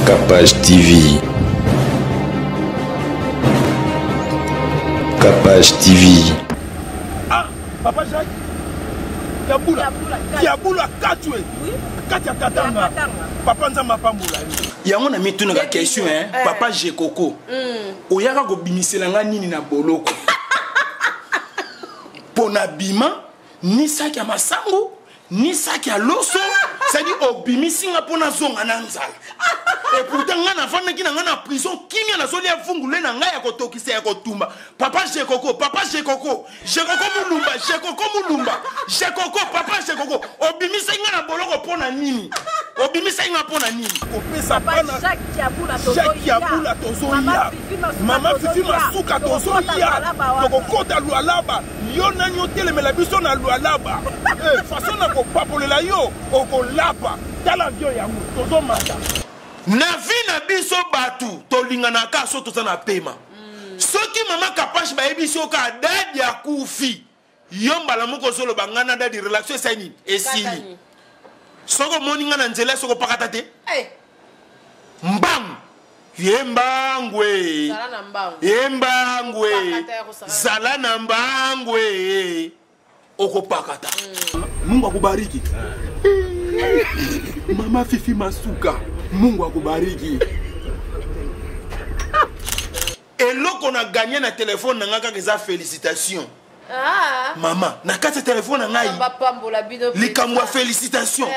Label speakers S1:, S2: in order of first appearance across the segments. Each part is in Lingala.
S1: Capage TV. Capage TV.
S2: Ah, Papa Jacques, Kiaboula Katoué. Katia Katanga. Papa Nzama Pamboula.
S3: Yango na mitu na question Papa Jekoko. Oyaka go bimiselanga nini na boloko. Pona bima ni saki ya masango ni saki ya loso, ça dit obimisinga pona zonga na nzala. Et pourtant ngana fana ki na ngana prison kinga na zoli ya fungule na ngai ya kotokisa ya kotumba. Papa Jekoko Mulumba, Jekoko Papa Jekoko obimisinga na boloko pona nini? Obimisinga pona nini?
S2: Opesa pana Jacques Kiaboula tozoya. Mama Fifi Masuka tozoya. Toko kota lualaba. Yo na nyote me la biso na lualaba. Façon na ko papolela yo oko lapa. Tala avion yango tozo mata.
S3: Na vie na biso batu tolingana ka so tozana pema. Soki mama Capage ba ebiso ka dadi ya kufi. Yomba la moko solo bangana dadi relation sani esili. Soko moninga na nzela soko pakata te. Mbang. Yembangwe. Yembangwe. Zalana mbangwe. Oko pakata. Mungu akubariki. Mama Fifi Masuka. Mungu akubariki. Eloko na gagné na téléphone na ngaka keza félicitations. Maman, na kati téléphone na ngai. Likamwa félicitations.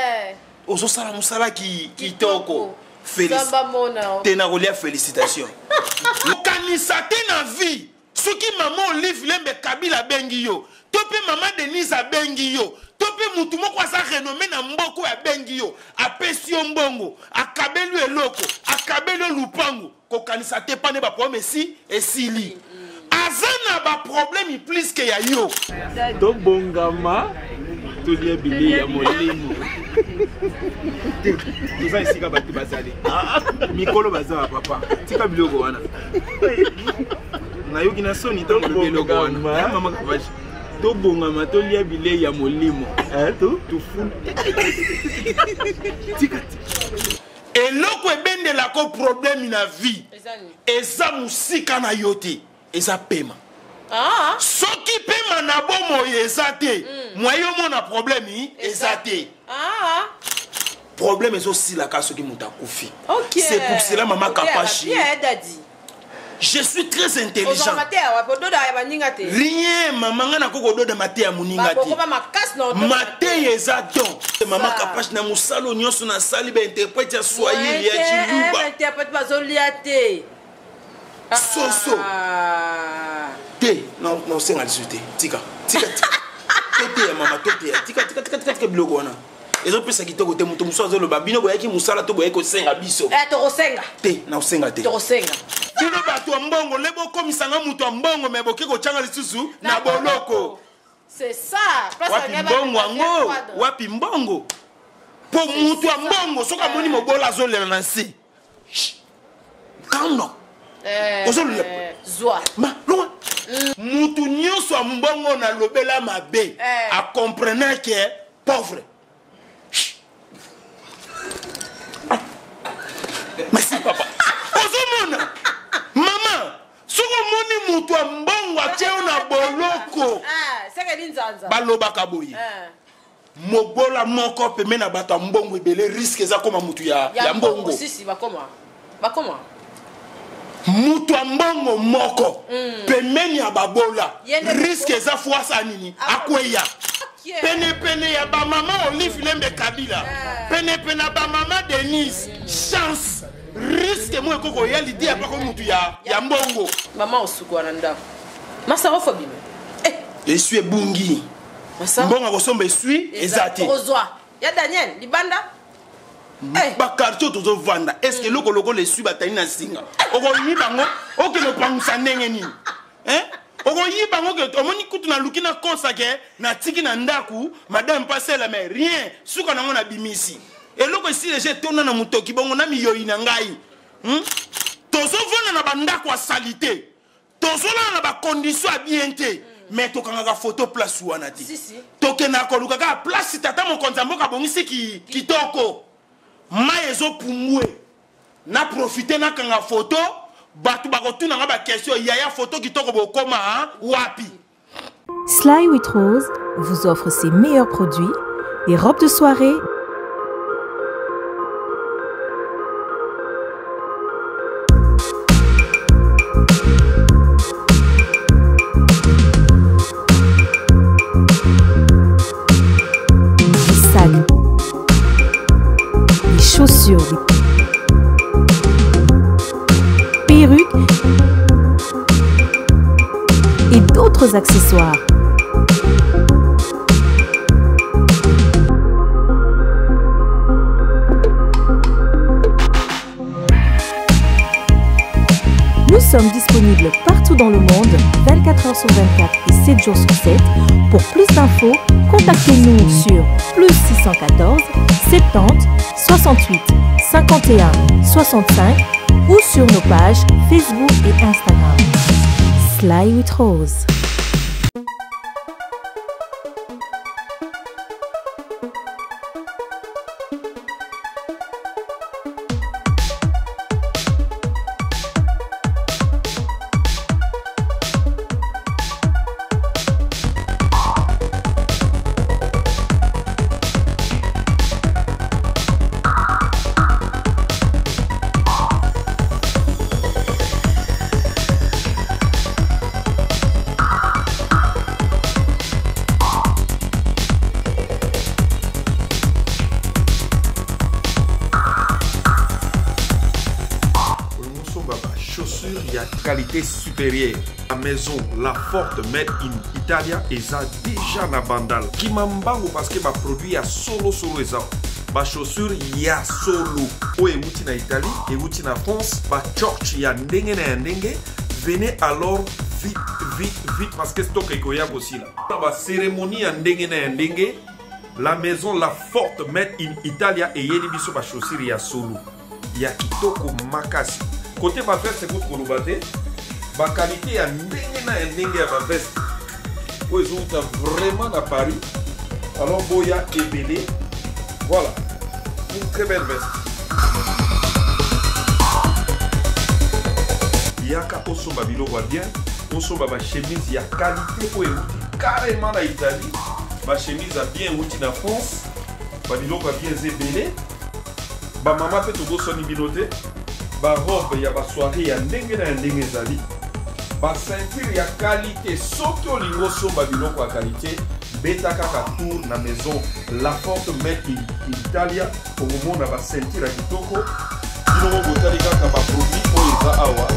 S3: Ozo sala musala ki toko. Félicitations. Tena rolia félicitations. Kanisa tena vie. Soki maman Olive Lembe Kabila bengi yo. Tope maman Denise bengi yo. Tope mutu moko asa renommé na mboko ya bengi yo. Apesi yo mbongo, akabelu eloko, akabelu lupango. Ko kanisa te pane ba problème si esili. Azana ba problème plus que ya yo.
S2: To bongama to lia bili ya molimo. Iva isika bati bazali. Mikolo baza papa. Tika biloko wana. Na yoki na soni to biloko wana. Mama Capage. To bongama to lia bili ya molimo. To fou. Tika.
S3: Eloko ebende la ko problème na vie. Eza musika na yote. Eza pema. Soki pema na bomo eza te. Moyo mona problème eza te. Problème est aussi la casse qui m'a confié. C'est pour cela maman Capage. Je suis très intelligent. Rien maman na koko do de maté ya muninga te. Maté eza donc. Maman Capage na musalo nyoso na sali ba interprète ya soyer ya chiluba.
S4: Interprète bazoliate.
S3: Soso. Té, non c'est nga discuter. Tika. Té maman té. Tika blogo wana. Ils ont pris ça qui te côté mutu muso azolo babino boyaki musala to boyeko senga biso.
S4: To rosenga.
S3: Te, na osenga te.
S4: To rosenga.
S3: Bino bato mbongo lebo komisanga mutu mbongo me bokiko changa lisusu na boloko.
S4: C'est ça.
S3: Wapi mbongo ngo? Wapi mbongo? Po mutu mbongo soka moni mobola azolela na nsi. Kando. Ozolo
S4: Zwa.
S3: Ma loin. Mutu nyonso mbongo na lobela mabe. A comprendre que pauvre. Merci papa. Ozomona. Maman, soko moni mutu mbongo ateo na boloko.
S4: Seka linzanza.
S3: Baloba kaboyi. Mobola moko peme na bato mbongo ebele risque eza koma mutu ya mbongo.
S4: Sisi bakoma.
S3: Mutu mbongo moko pemeni ya babola risque eza fuasa nini akweya. Pene ya ba maman Olive Lembe Kabila. Pene ba maman Denise. Chance. Risque moi koko ya l'idée ya pas mutu ya mbongo.
S4: Maman osuko na ndako. Masa ofobi me.
S3: Je suis bungi.
S4: Masa.
S3: Mbongo kosomba suis ezati.
S4: Ozwa. Ya Daniel libanda.
S3: Ba quartier tozo vanda. Est-ce que loko le suis batani na singa. Oko yibango, oke no pangsa ndenge nini. Oko yibango ke omoni kutu na lukina kosa ke na tiki na ndaku, madame passer mais rien. Suka nango na bimisi. Et loko ici les gens tourna na mutoki bongo na miyoyi na ngai. Tozo vona na banda kwa salité. Tozo na ba condition bien te. Mais to kanga photo place wana ti. Toke na ko luka ka place tata mon konza mboka bongisi kitoko. Maezo pumwe. na profiter na kanga photo batu bakotuna nga ba question yaya photo kitoko bokoma wapi.
S5: Sly with Rose vous offre ses meilleurs produits, les robes de soirée, les sacs, les chaussures, les perruques et d'autres accessoires. Nous sommes disponibles partout dans le monde, 24 heures sur 24 et 7 jours sur 7. Pour plus d'infos, contactez-nous sur +614 70 68 51 65 ou sur nos pages Facebook et Instagram. Sly with Rose.
S2: Il y a qualité supérieure. La maison, la forte made in Italia, et ça déjà na bandal. Qui m'embango parce que ma produit a solo et ça. Ma chaussure y a solo. O e wuti na Italie, et wuti na France, ma church y a ndenge na ndenge. Venez alors vite parce que stock est koya aussi là. Ma cérémonie a ndenge na ndenge. La maison, la forte made in Italia, et yeli biso ma chaussure y a solo. Y a kitoko makasi. Côté ma veste, c'est pour le ma qualité à ndenge à ma veste. Ils ont vraiment à Paris. Alors Boya et Bélé. Voilà. Une très belle veste. Yaka Osomba Bilo va bien. Osomba ma chemise, il y a qualité pour carrément en Italie. Ma chemise a bien outil en France. Babilo va bien zébélé. Ma maman peut tout son binoté. Ba robe ya ba soirée ya ndenge na ndenge zali. Ba ceinture ya qualité soki olingo somba biloko ya qualité beta kaka tour na maison la forte made in Italia au moment na ba ceinture ya kitoko biloko botali kaka ba produit oyo eza awa.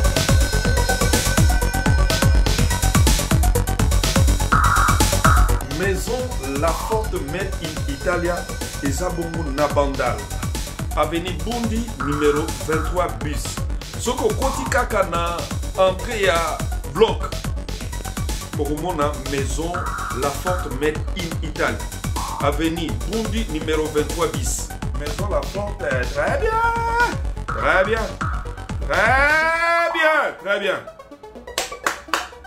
S2: Maison la forte made in Italia eza bongo na bandal. Avenue Bundi numéro 23 bis. Soko koti kaka na entrée à bloc. Pour mon maison la forte made in Italie. Avenue Bundi numéro 23 bis. Maison la forte très bien. Très bien. Très bien. Très bien.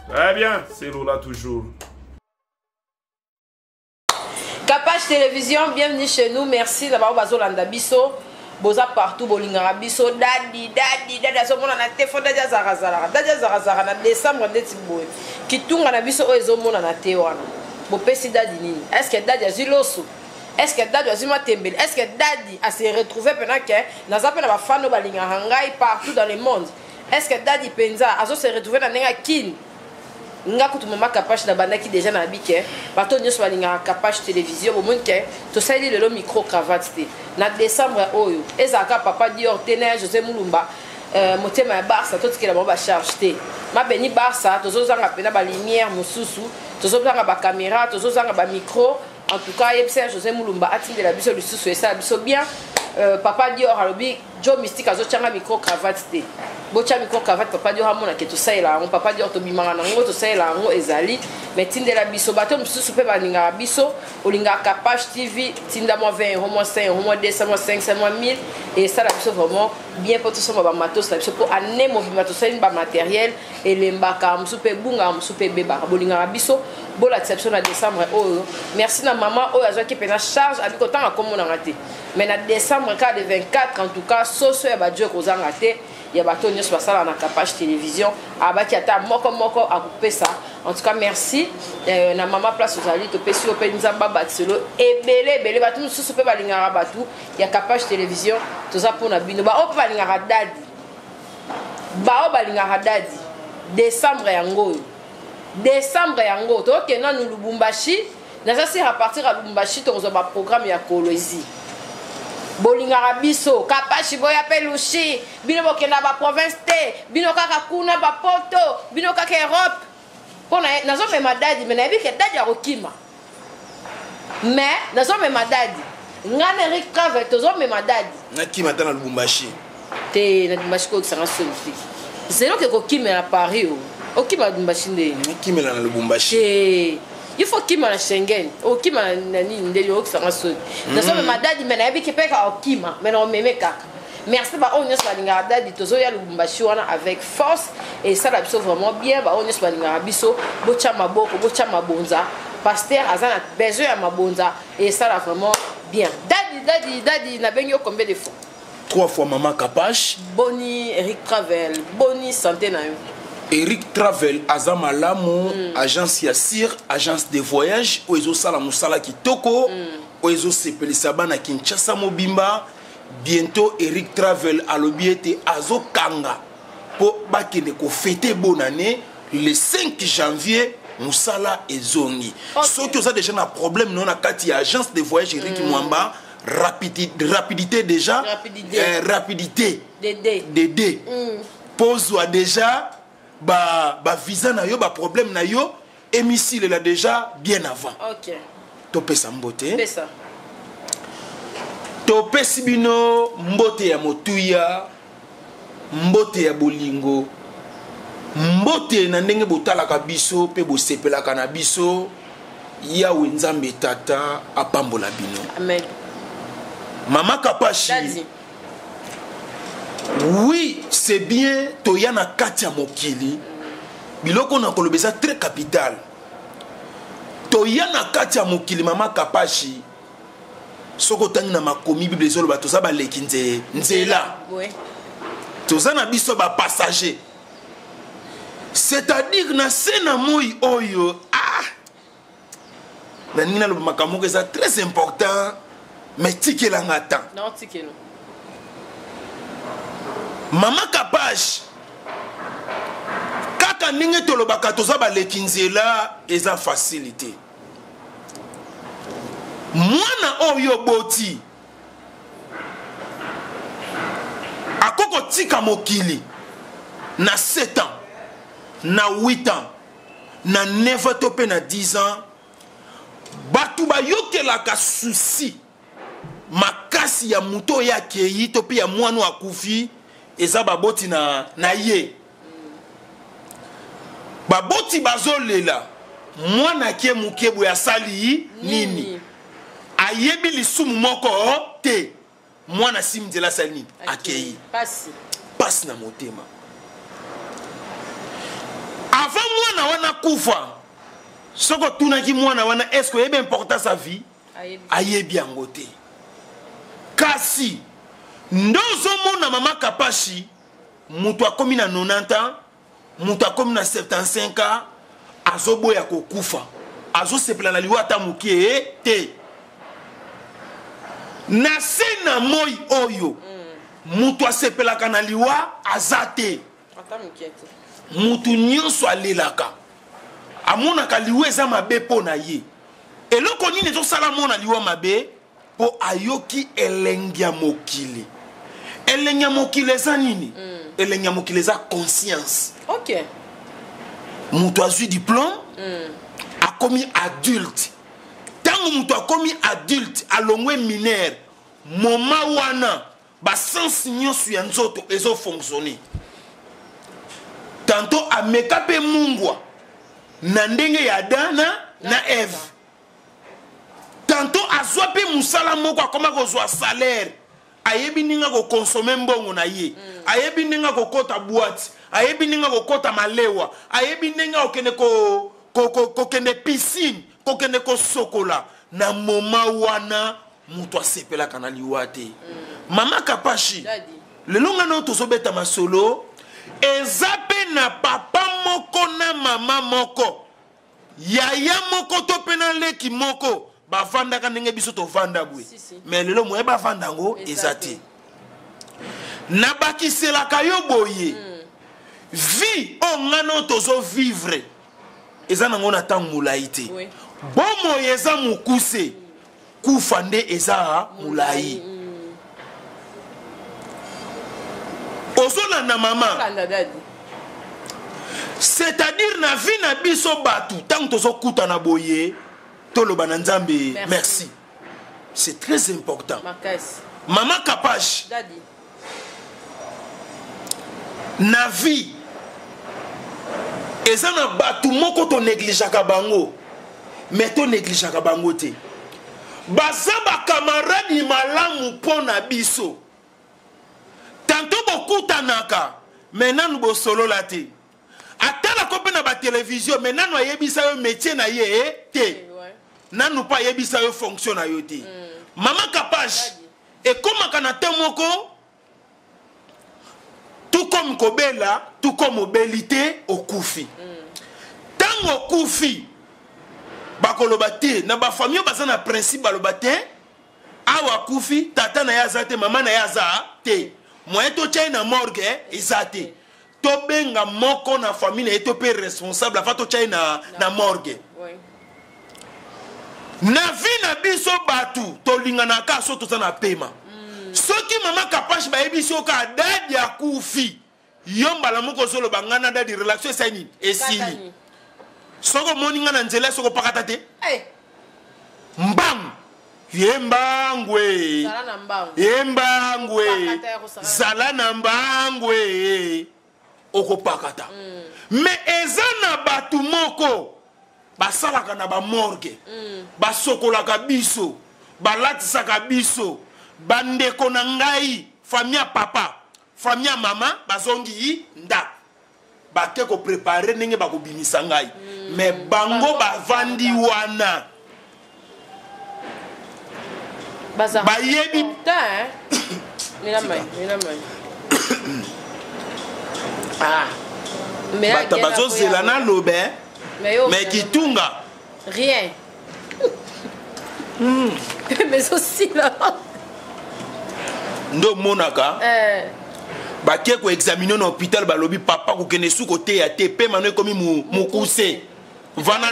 S2: Très bien. C'est là toujours.
S4: Capage Télévision, bienvenue chez nous. Merci d'avoir bazolanda biso. Boza partout bolingara biso dadi so mona na te fonda ja zara na décembre ndeti boy kitunga na biso oyo mona na te wana bo pesi dadi nini est-ce que dadi aziloso est-ce que dadi azima tembele est-ce que dadi a se retrouver pendant que na zape na ba fano balingara ngai partout dans le monde est-ce que dadi penza azo se retrouver na nenga kin nga kutu mama Capage na bandaki déjà na bike bato nyoso balinga Capage Télévision bo monke to sali le micro cravate te na décembre oyo ezaka papa Dior Tener José Mulumba motema ya Barça to tikela ba charge te ma beni Barça tozo zanga pena ba lumière mususu tozo zanga ba caméra tozo zanga ba micro en tout cas yebse José Mulumba atinde la biso lisusu esa biso bien papa Dior alobi Joe Mystique azo changa micro cravate te bocha micro cravate papa Dior amona ke to saela on papa Dior to bimanga nango to saela ngo ezali mais tindela biso bato mususu pe balinga biso olinga Capage TV tinda mo 20 € mo 5 € mo 200 mo 500 mo 1000 et ça la biso vraiment bien pour tout ça ba matos la biso pour ane mo bimato saline ba matériel et lembaka mususu pe bunga mususu pe beba bolinga biso bola exception na décembre oh merci na maman oh azwa ki pena charge abi kotan akomona ngate mais na décembre cas de 24 en tout cas soso ya badio kozanga te ya bato nyonso basala na Kapage télévision abaki ata moko akopesa. En tout cas merci na mama place ozali topesi ope nzamba batselo ebele bato mosusu pe balingaka bato ya Kapage télévision toza mpona bino bao pe balingaka dadi décembre yango tokenda nu Lubumbashi nazasi à partir à Lubumbashi tokozwa ba programme ya Kolwezi bolingaka biso Kapage boya pe lushi bino bokenda ba province te bino kaka kuna ba poto bino kaka Europe pona nazomema dadi me nayebi ke dadi akokima mais nazomema dadi ngana Eric Travel tozomema dadi
S3: nakima ta na Lubumbashi
S4: te na Lubumbashi ko kisanga solufi zelo ke kokimela Paris okima Lubumbashi nde
S3: nakimela na Lubumbashi
S4: il faut kima na Schengen okima na nini nde yo kisanga solufi nazomema dadi me nayebi ke peka okima me na omeme kaka. Merci ba onyos balinga dadi tozoya Lubumbashi wana avec force et ça la biso vraiment bien ba onyos balinga biso bocha maboko bocha mabonza pasteur azana besoin ya mabonza et ça la vraiment bien dadi na benyo combien de fois
S3: 3 fois maman Kapage
S4: boni Eric Travel boni santé na yo
S3: Eric Travel azamalamu agence ya Sir agence de voyage oezo sala musala kitoko oezo sepelisa bana Kinshasa mobimba. Bientôt Eric Travel a l'objet Azo Kanga pour bakene ko fêter bonne année le 5 janvier Moussala et Zongi. Ceux qui ont déjà un problème non à Kati agence de voyage Eric Mwamba rapidité déjà rapidité Dédé pose déjà ba visa na yo ba problème na yo émissile là déjà bien avant.
S4: OK.
S3: Topé samboté.
S4: Pesa.
S3: Topesi bino mbote ya motuya mbote ya bolingo mbote na ndenge botalaka biso pe bosepelaka na biso Yawe Nzambe tata apambola bino.
S4: Amen.
S3: Mama Kapage. Oui, c'est bien toyana katia mokili. Biloko na kolobesa très capital. Toyana katia mokili mama Kapage. Soko tangi na makomi Bible zolo ba toza ba leki nzela.
S4: Oui.
S3: Toza na biso ba passager. C'est-à-dire na sena moi oyo na nina lo makamoko eza très important mais tikela ngata.
S4: Non tikelo.
S3: Mama Kapage kaka ninge tolobaka toza ba leki nzela eza facilité. Mwana oyo boti akoko tika mokili na 7 ans na 8 ans na 9 ans to pe na 10 ans batu ba yokelaka souci makasi ya muto ya keyi to pe ya mwana akufi eza baboti na ye baboti bazolela mwana ke mukebu ya sali nini ayebi lisumu moko te mwana simdela sali akei pasi na motema avant mwana wana kufa soko tunaki mwana wana est-ce que yebe important sa vie ayebi yango te kasi ndozo mona mama Kapage mutu akomi na 90 ans mutu akomi na 75 ans azoboya kokufa azosepela na liwa ata mokie te na sena moi oyo mutu asepelaka na liwa azate mutu nyonso alelaka amonaka liwa eza mabe mpo na ye eloko nini ezosala mona liwa mabe mpo ayoki elengi ya mokili. Elengi ya mokili eza nini? Elengi ya mokili eza conscience.
S4: Ok.
S3: Mutu azwi diplôme akomi adulte. Tango mutu akomi adulte alongwe mineur moma wana basens nyonso ya nzoto ezo fonctionner. Tanto ameka pe mungwa na ndenge ya Adana na Eve. Tanto azwa pe musala moko akoma kozwa salaire. Ayebi ninga ko consommer mbongo na ye. Ayebi ninga ko kota boîte. Ayebi ninga ko kota malewa. Ayebi ninga okene ko kende piscine, ko kende ko sokola na moma wana mutu asepela kana liwate. Mama Kapage le longa no tozobeta masolo ezape na papa moko na mama moko yaya moko to pena leki moko bavanda ka ndenge biso tovanda bwe mais lelo moye bavanda ngo ezate na bakiselaka yo boye vie o ngano tozo vivre eza nango na tango mulai te bomo eza mukuse kufa nde eza mulai ozolanda mama c'est-à-dire na vie na biso batu tango tozokutana boye toloba na nzambe merci c'est très important maman Kapash na vie eza na batu moko to négligeaka bango mais to négligeaka bango te baza ba camarade malamu mpo na biso tanto bokutanaka mais nanu bosolola te atala kope na ba télévision mais nanu ayebisa yo métier na ye te nanu pa ayebisa yo fonction na yo te maman Kapash ekomaka na te moko tout comme kobela tout comme obélité okufi tango okufi bakoloba te na ba famille baza na principe baloba te awa kufi tata na yaza te mama na yaza te moye to tchai na morgue ezate to benga moko na famille eto pe responsable afa to tchai na morgue na vie na biso batu to lingana ka so to na pema soki mama Kapash ba ebiso ka dadi ya kufi yomba la moko solo bangana dadi relation sani esili soko moninga na nzela soko pakata te mbam yembangwe zala na mbangwe okopakata mais eza na batu moko basalaka na ba morgue basokolaka biso balatisaka biso bandeko na ngai famille papa famille mama bazongi nda bake ko préparer ndenge bakobimisa ngai mais bango bavandi wana bayebi bata bazozela na lobe mais kitunga
S4: rien mais aussi là
S3: ndo monaka bakie ko examiner na hôpital balobi papa ko kene suko te ya te pe mano komi mukuse vana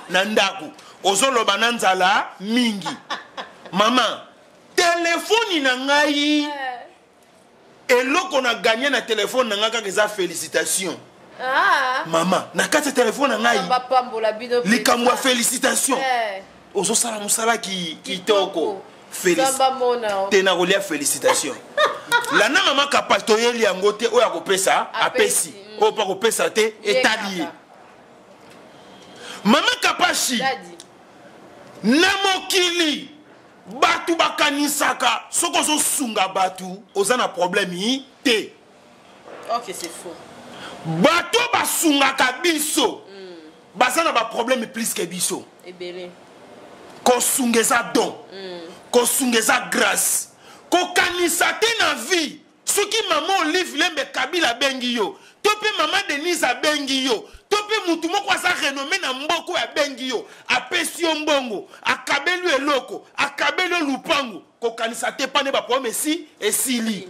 S3: na ndaku ozoloba na nzala mingi mama téléphone na ngai eloko na gagner na téléphone na ngaka keza félicitation mama na kati téléphone na ngai likamwa félicitation ozo sala musala ki kitoko tena kolia félicitation la na mama Kapash to yeli yango te oya kopesa apesi o pa kopesa te etali mama Kapash na mokili batu bakanisaka soko zo sunga batu ozana problème te
S4: OK c'est faux
S3: bato basunga kabiso bazana ba problème plus que biso
S4: ebele
S3: ko sungeza don ko sungeza grâce ko kanisa te na vie soki maman Olive Lembe Kabila bengi yo to pe maman Denise bengi yo to pe mutu moko asa renommé na mboko ya bengi yo apesi yo mbongo akabelu eloko akabelu lupango ko kanisa te pa ne ba problème si esili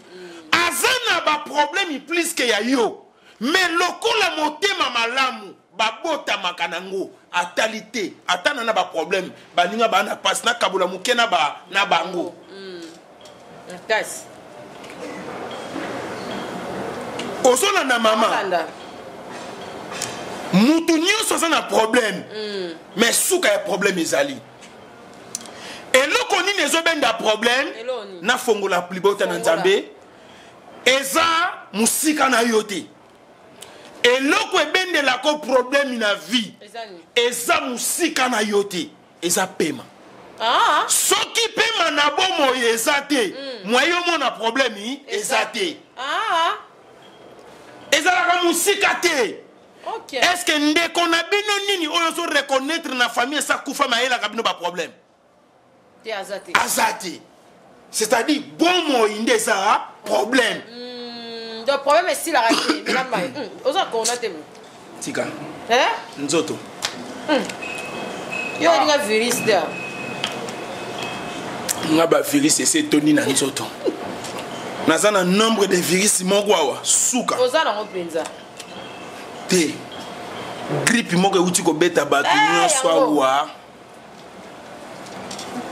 S3: azana ba problème plus que ya yo mais lokola motema malamu babota makanango atalité atana na ba problème baninga ba na passe na kabula mukena ba na bango
S4: kasi
S3: osola na mama mutu nyonso aza na problème mais suka ya problème ezali eloko nini ezobenda problème na fongola plibota na nzambe eza musika na yo te eloko ebendelako problème na vie eza musika na yo te eza pema soki pema na bomo eza te mwayo mona problème eza te ezalaka musika te est-ce que ndeko na bino nini oyo so reconnaître na famille esa kufa mayelaka bino ba problème azate c'est-à-dire bomo inde eza problème
S4: donc problème est si la raté mais la maille oza ko na tem
S3: tika nzoto
S4: yo nga virus da
S3: nga ba virus c'est toni na nzoto naza na nombre de virus moko awa suka
S4: oza na ngopenza
S3: te grippe moko euti kobeta bato nyonso awa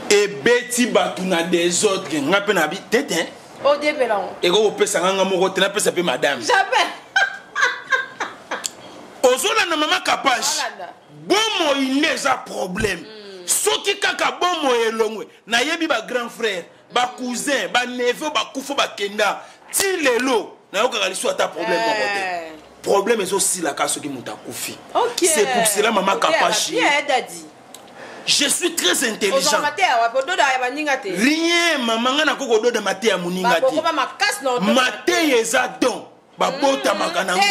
S3: ebeti bato na desordre nga mpe na bi tete ekokopesa nga moko te napesa mpe madame ozolanda mama kapashe bomo ine eza problème soki kaka bomo elongwe nayebi bagrand frère bacousin baneveu bakufa bakenda ti lelo nayokaka liso ata problème moko te problème ezosilaka soki moto akufi c'est pour cela mama kapashe je suis très intelligent rien mama nga nakoko doda mate ya moninga te mate eza don babotamaka nango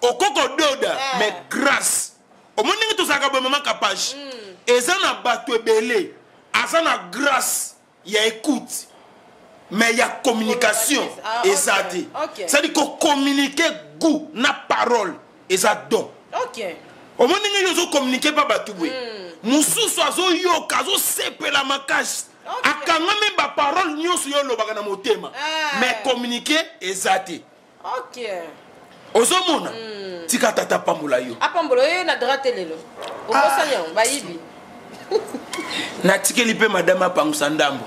S3: okoko doda mais grâce omoningi tozalaka boye mama kapashe eza na bato ebele aza na grâce ya écoute mais ya communication eza te c'est-à-dire kocommuniquer goût na parole eza don omoningi yo ozocommuniquer pa bato boye mosusu azoyoka azosepela makasi akangami baparole nyonso yo olobaka na motema mais communiquer eza te ozomona tika tata pambola yo
S4: apambola yo na drate lelo okosa yango bayibi
S3: natikeli mpe madame apangusa ndambo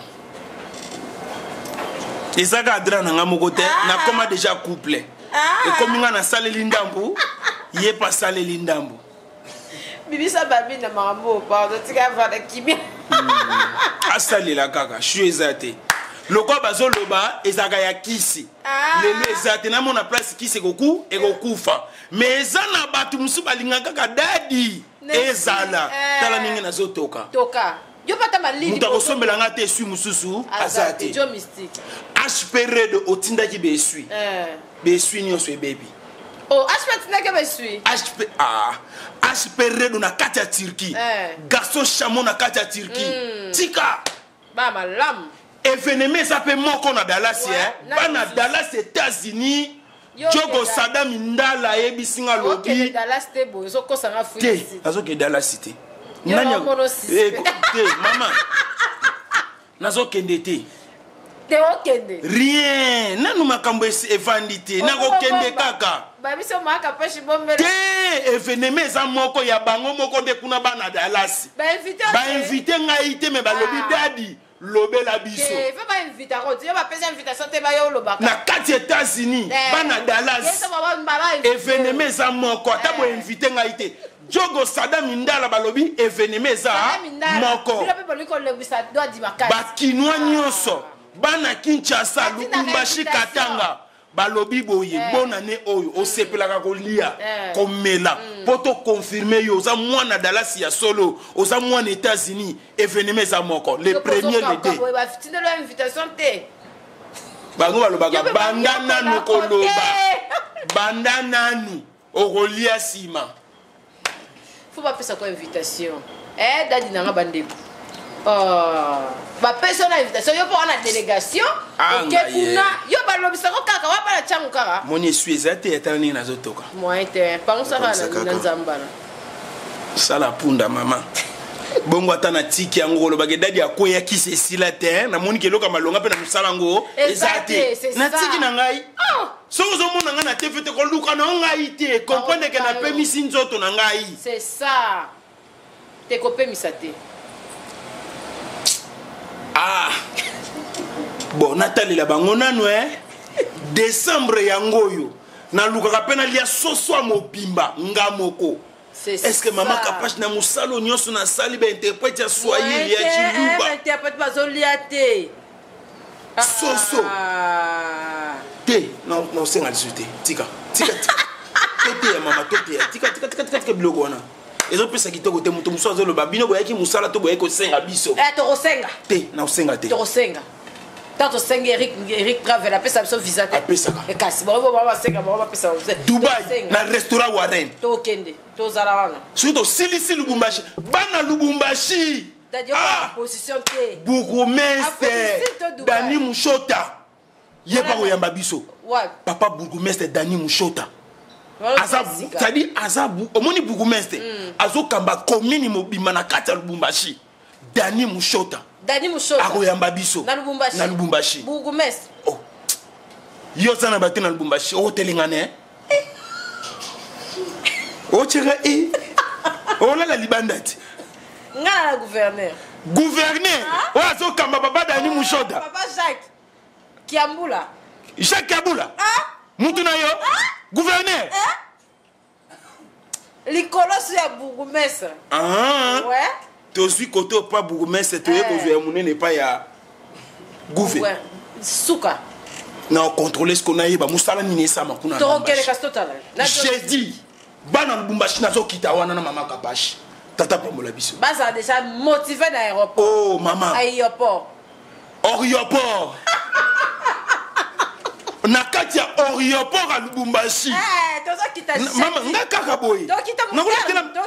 S3: ezaka adra na nga moko te nakoma deja couple ekomi nga nasaleli ndambo ye pa asaleli ndambo
S4: bibisa babi na makambo pardon tika vana kimia
S3: asalela kaka shu eza te lokwa bazoloba ezaka ya kisi lelo eza te namona place kisi ekokufa mais eza na bato mosusu balingaka kaka dadi ezala tala ndenge nazotoka moto akosombela nga te esui mosusu aza te hpred otindaki besui besui nyonso ebebi hpred na kati ya turki garçon chamo na kati ya turki tika événement eza mpe moko na dallas bana dallas états-unis jogo sadam ndala ayebisi nga lobi te azokende dallas te mama nazokende te rien nanu makambo evandi te nakokende kaka te événement eza moko ya bango moko nde kuna bana dallas bainvite ngai te me balobi dadi lobela biso na kati états-unis bana dallas événement eza moko ata boinvite ngai te jogo sadam ndala balobi événement eza moko bakinois nyonso bana kinshasa lubumbashi katanga balobi boye bonane oyo osepelaka kolia komela po toconfirme yo oza mwana dalasi ya solo oza mwana états-unis événement eza moko le premier le deux bango balobaka banda nanu koloba banda nanu okolia nsima
S4: fo bapesa ko invitation dadi nanga bandeko bapesa na invitation yo mpo wana délégation oke kuna yo balobisako kaka wabala ntango kaka
S3: moni esui eza te etala ndenge nazotoka
S4: moyen te pangosaka na nzambala
S3: sala punda mama bongo ata na tiki yango kolobaka dadi akweyakisi esila te namoni keloko malonga mpe na mosala yango eza te na tiki na ngai soki ozomona ngai na te fete koluka na ngai te comprendre ke napemisi nzoto na ngai
S4: c'est ça te kopemisa te
S3: bon natalela bango nano décembre yango oyo nalukaka mpe nalia soso ya mobimba nga moko est-ce que mama kapashe na mosalo nyonso nasali bainterprète ya swahili ya chiluba
S4: bazolia te
S3: soso te naosenga lisu te tika toteya mama toteya tika biloko wana ezopesa kitoko te moto mosusu azoloba bino boyaki mosala to boyaki kosenga biso
S4: tokosenga
S3: te naosenga te
S4: tokosenga tanto senga Eric Travel apesa biso visa te
S3: apesaka
S4: kasi bango basenga bango bapesa
S3: Dubai na restaurant Warren
S4: tokende tozala wana
S3: soki tosilisi Lubumbashi bana Lubumbashi
S4: position te
S3: bourgmestre Dani Mushota Yeba koyamba biso. Papa bourgmestre Dani Mouchota. C'est-à-dire Azabu, omoni bourgmestre. Azo kamba commune mobima na kati ya Lubumbashi. Dani Mouchota.
S4: Dani Mouchota.
S3: Akoyamba biso.
S4: Na Lubumbashi.
S3: Na Lubumbashi.
S4: Bourgmestre.
S3: Oh. Yo sana bate na Lubumbashi. O telingane. O tira e. O la libandati.
S4: Nga la gouverneur.
S3: Gouverneur. O azo kamba baba Dani Mouchota.
S4: Papa Jacques. Kiambula.
S3: Jacques Kiambula. Mutu na yo. Gouverneur.
S4: L'icolosse ya bourgmestre. Ouais.
S3: Tu suis côté pas bourgmestre, tu es que n'est pas ya gouverneur.
S4: Souka.
S3: Non, contrôler ce qu'on a eu, bah Moussala ni ça ma kuna. J'ai dit, bana Lubumbashi nazo kita wana na mama Kapashi. Tata Pambola biso.
S4: Baza déjà motivé dans l'aéroport.
S3: Oh maman.
S4: Aéroport.
S3: Aéroport. Na kati ya aéroport à Lubumbashi.
S4: Tozo kita.
S3: Maman, nga kaka boy.
S4: Donc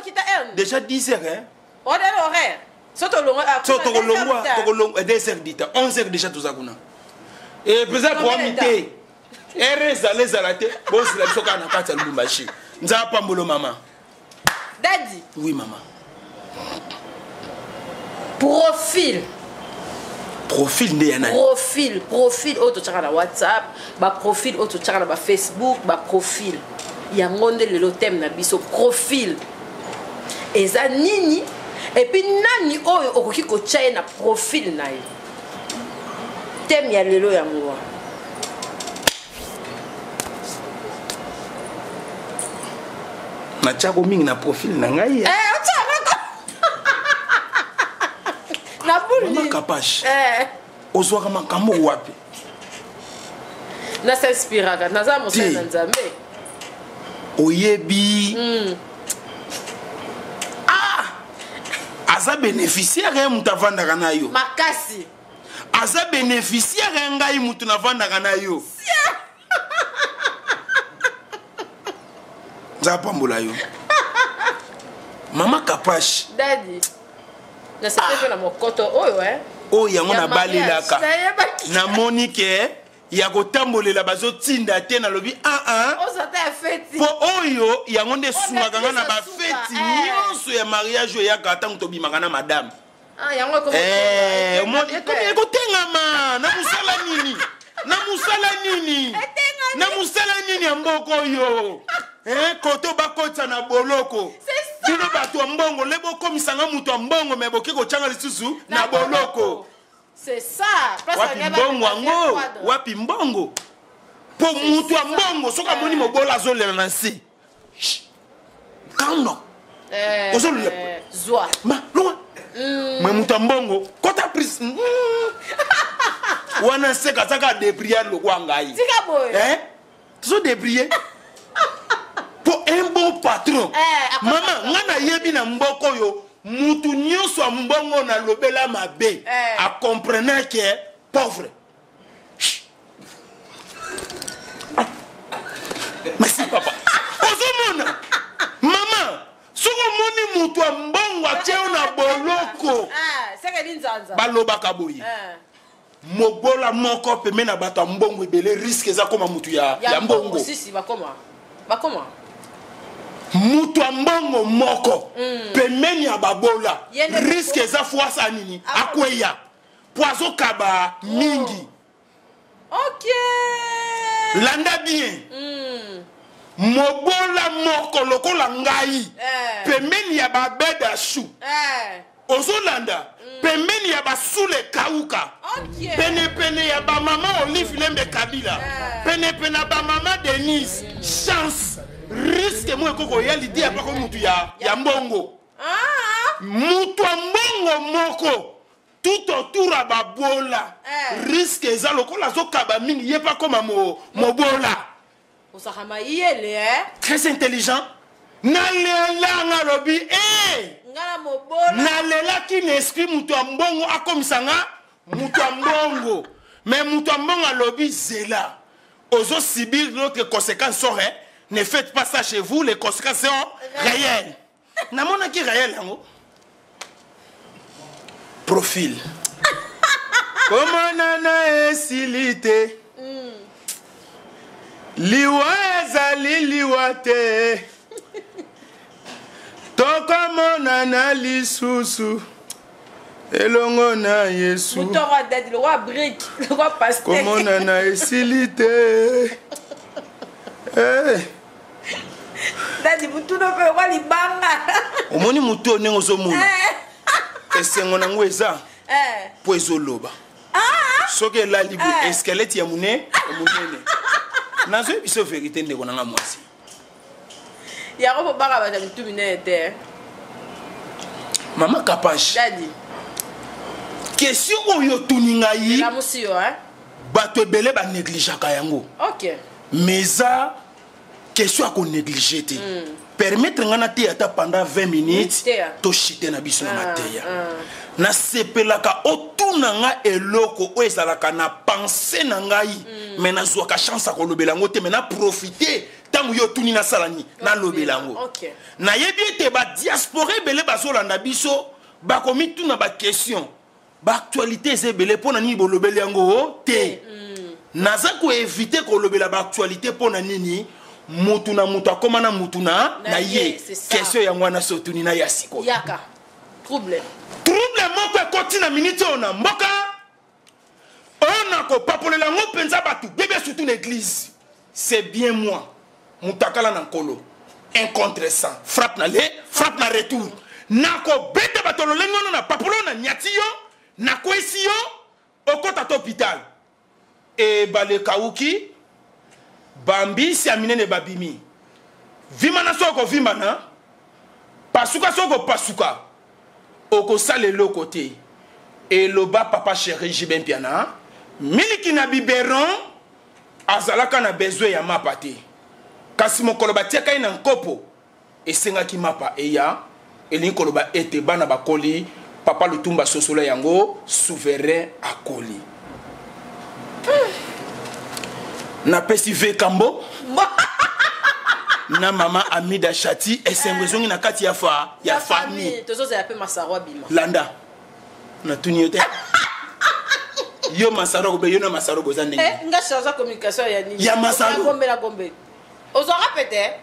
S4: kita
S3: déjà 10 heures hein.
S4: On est l'horaire. Soto
S3: longo 2 heures d'ita 11 heures déjà tous akuna. Et peut-être pour amité. Ereza les alaté. Bon c'est la soka na kati ya Lubumbashi. Nza Pambolo maman.
S4: Daddy.
S3: Oui maman.
S4: Profil
S3: nde yana.
S4: Profil auto chaka na WhatsApp, ba profil auto chaka na ba Facebook, ba profil. Yango nde lelo thème na biso profil. Eza nini? Et puis nani oyo okoki ko chaye na profil na yo. Thème ya lelo yango.
S3: Na chako mingi na profil na ngai.
S4: Na buli.
S3: Mama Kapashi. Ozwaka makambo wapi?
S4: Na s'inspiraka, na za mosala nzambe.
S3: Oyebi. Aza bénéficiaire mutu avandaka na yo.
S4: Makasi.
S3: Aza bénéficiaire ngai mutu navandaka na yo. Nza Pambola yo. Mama Kapashi.
S4: Daddy. Na sepeke na mokoto oyo
S3: o yango na balelaka na monike ya kotambolela bazotinda te na lobi
S4: ozata feti
S3: po oyo yango nde sungaka nga na ba feti nyonso ya mariage ya kata ngo tobimaka na madame
S4: yango ko
S3: ekotengama na musala nini ya mboko oyo koto bakota na boloko bino bato ya mbongo lebo komisanga mutu ya mbongo me boke kotyanga lisusu na boloko.
S4: C'est ça.
S3: Wapi mbongo po mutu ya mbongo soka moni mobola azolela na nse kando ozolela
S4: zwa
S3: ma loin me mutu ya mbongo kota prise wana seka saka débrier lokwa ngai tuzo débrier pour un bon patron. Maman, ngana yebi na mboko yo, mutu nyonso a mbongo na lobela mabe, a comprendre que pauvre. Merci papa. Ozomona. Maman, soko moni mutu a mbongo a teo na boloko.
S4: Seke linzanza.
S3: Baloba kaboyi. Mobola moko peme na bato a mbongo ebele risque za koma mutu ya mbongo.
S4: Sisi bakoma.
S3: Mutu mbongo moko pemeni ya babola risque eza fwasa nini akweya poazo kaba mingi.
S4: OK
S3: landa bien mobola moko lokola ngai pemeni ya babeda shu ozolanda pemeni ya basule kauka pene ya ba mama Olive Lembe Kabila pene ba mama Denise Chance risque moi koko ya l'idée ya pas mutu ya mbongo mutu mbongo moko tout autour à babola risque eza lokola zokaba mingi ye pas comme mobola
S4: osakama yele
S3: très intelligent nalela ngalobi
S4: ngala mobola
S3: nalela ki n'esprit mutu mbongo akomisanga mutu mbongo mais mutu mbongo alobi zela ozo subir notre conséquence serait ne faites pas ça chez vous, les conséquences sont réelles. Namona qui réel hein? Profil. Comment nana est silité? liwa ezali liwa te tokomonana lisusu elongo na Yesu
S4: mutoro dadi le roi brick le roi pasteur
S3: komonana esili te
S4: dadi mutuno pe roi libanga
S3: omoni mutu onengo ozomona esengo nango eza po ezoloba soki elali boye eskelete ya monene nazoyi biso verité ndeko nanga mwasi
S4: yango mobanga baza mitu minene te
S3: mama Kapashe
S4: dadi
S3: question oyo tuni ngai bato ebele banegligeaka yango mais eza question ya konéglige te permettre nga na te ata pendant 20 minutes toshite na biso na mateya nasepelaka otuna nga eloko oyo ezalaka na pensé na ngai mais nazwaka chance ya kolobela yango te mais na profite ntango yo otuni nasala nini nalobela yango nayebi ete badiaspora ebele bazolanda biso bakomituna baquestion baactualité eza ebele mpo na nini bolobeli yango te naza koevite kolobela baactualité mpo na nini mutu na mutu akoma na mutu na ye question yango wana so otuni na ya sikoyo
S4: yaka trouble
S3: moko ekoti na minute oyo na mboka oyo nakopapolela yango mpenza bato bebe surtout na église c'est bien moi mutakala na nkolo un contre 100 frappe na retour nakobeta bato lolenge wana na papolo na nyati yo nakwesi yo okota to hôpital ebale kauki bambisi ya minene babimi vimana soko vimana pasuka soko pasuka okosala eloko te eloba papa chéri Jibin Piana miliki na biberon azalaka na besoin ya mapa te kasi mokolo batiaka ye na nkopo esengaki mapa eya elingi koloba ete bana bakoli papa Lutumba Sosolo yango souverain akoli na pesi ve kambo na mama Amida Chati esengwezongi na kati ya famille
S4: tozoza pe masaro bima
S3: landa na tuni yote yo masaro ko be yo na masaro boza ndenge
S4: nga charge communication ya nini
S3: ya masaro
S4: gombe la gombe ozora peut-être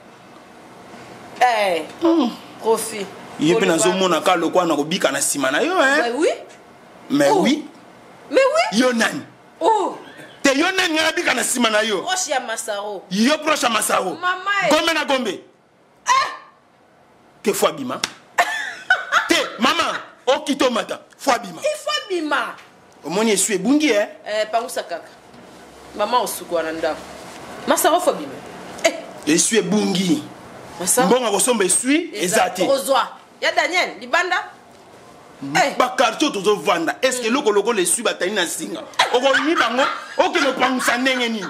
S4: profit
S3: yo pe nazomona ka lokwa na kobika na sima na yo mais oui yo nani te yo nani ngabika na sima na yo
S4: proche ya masaro
S3: yo proche ya masaro gombe na gombe te fois bima te mama okito mata fois bima
S4: il faut bima
S3: omoni esu ebungi
S4: pangusa kaka mama osukwa na ndako masaro fois bima
S3: esu ebungi mbonga kosomba esu ezati
S4: ozwa ya Daniel libanda
S3: bakartio tozovanda eske loko lesu batali na singa okoyiba ngo okelo pangusa ndenge nini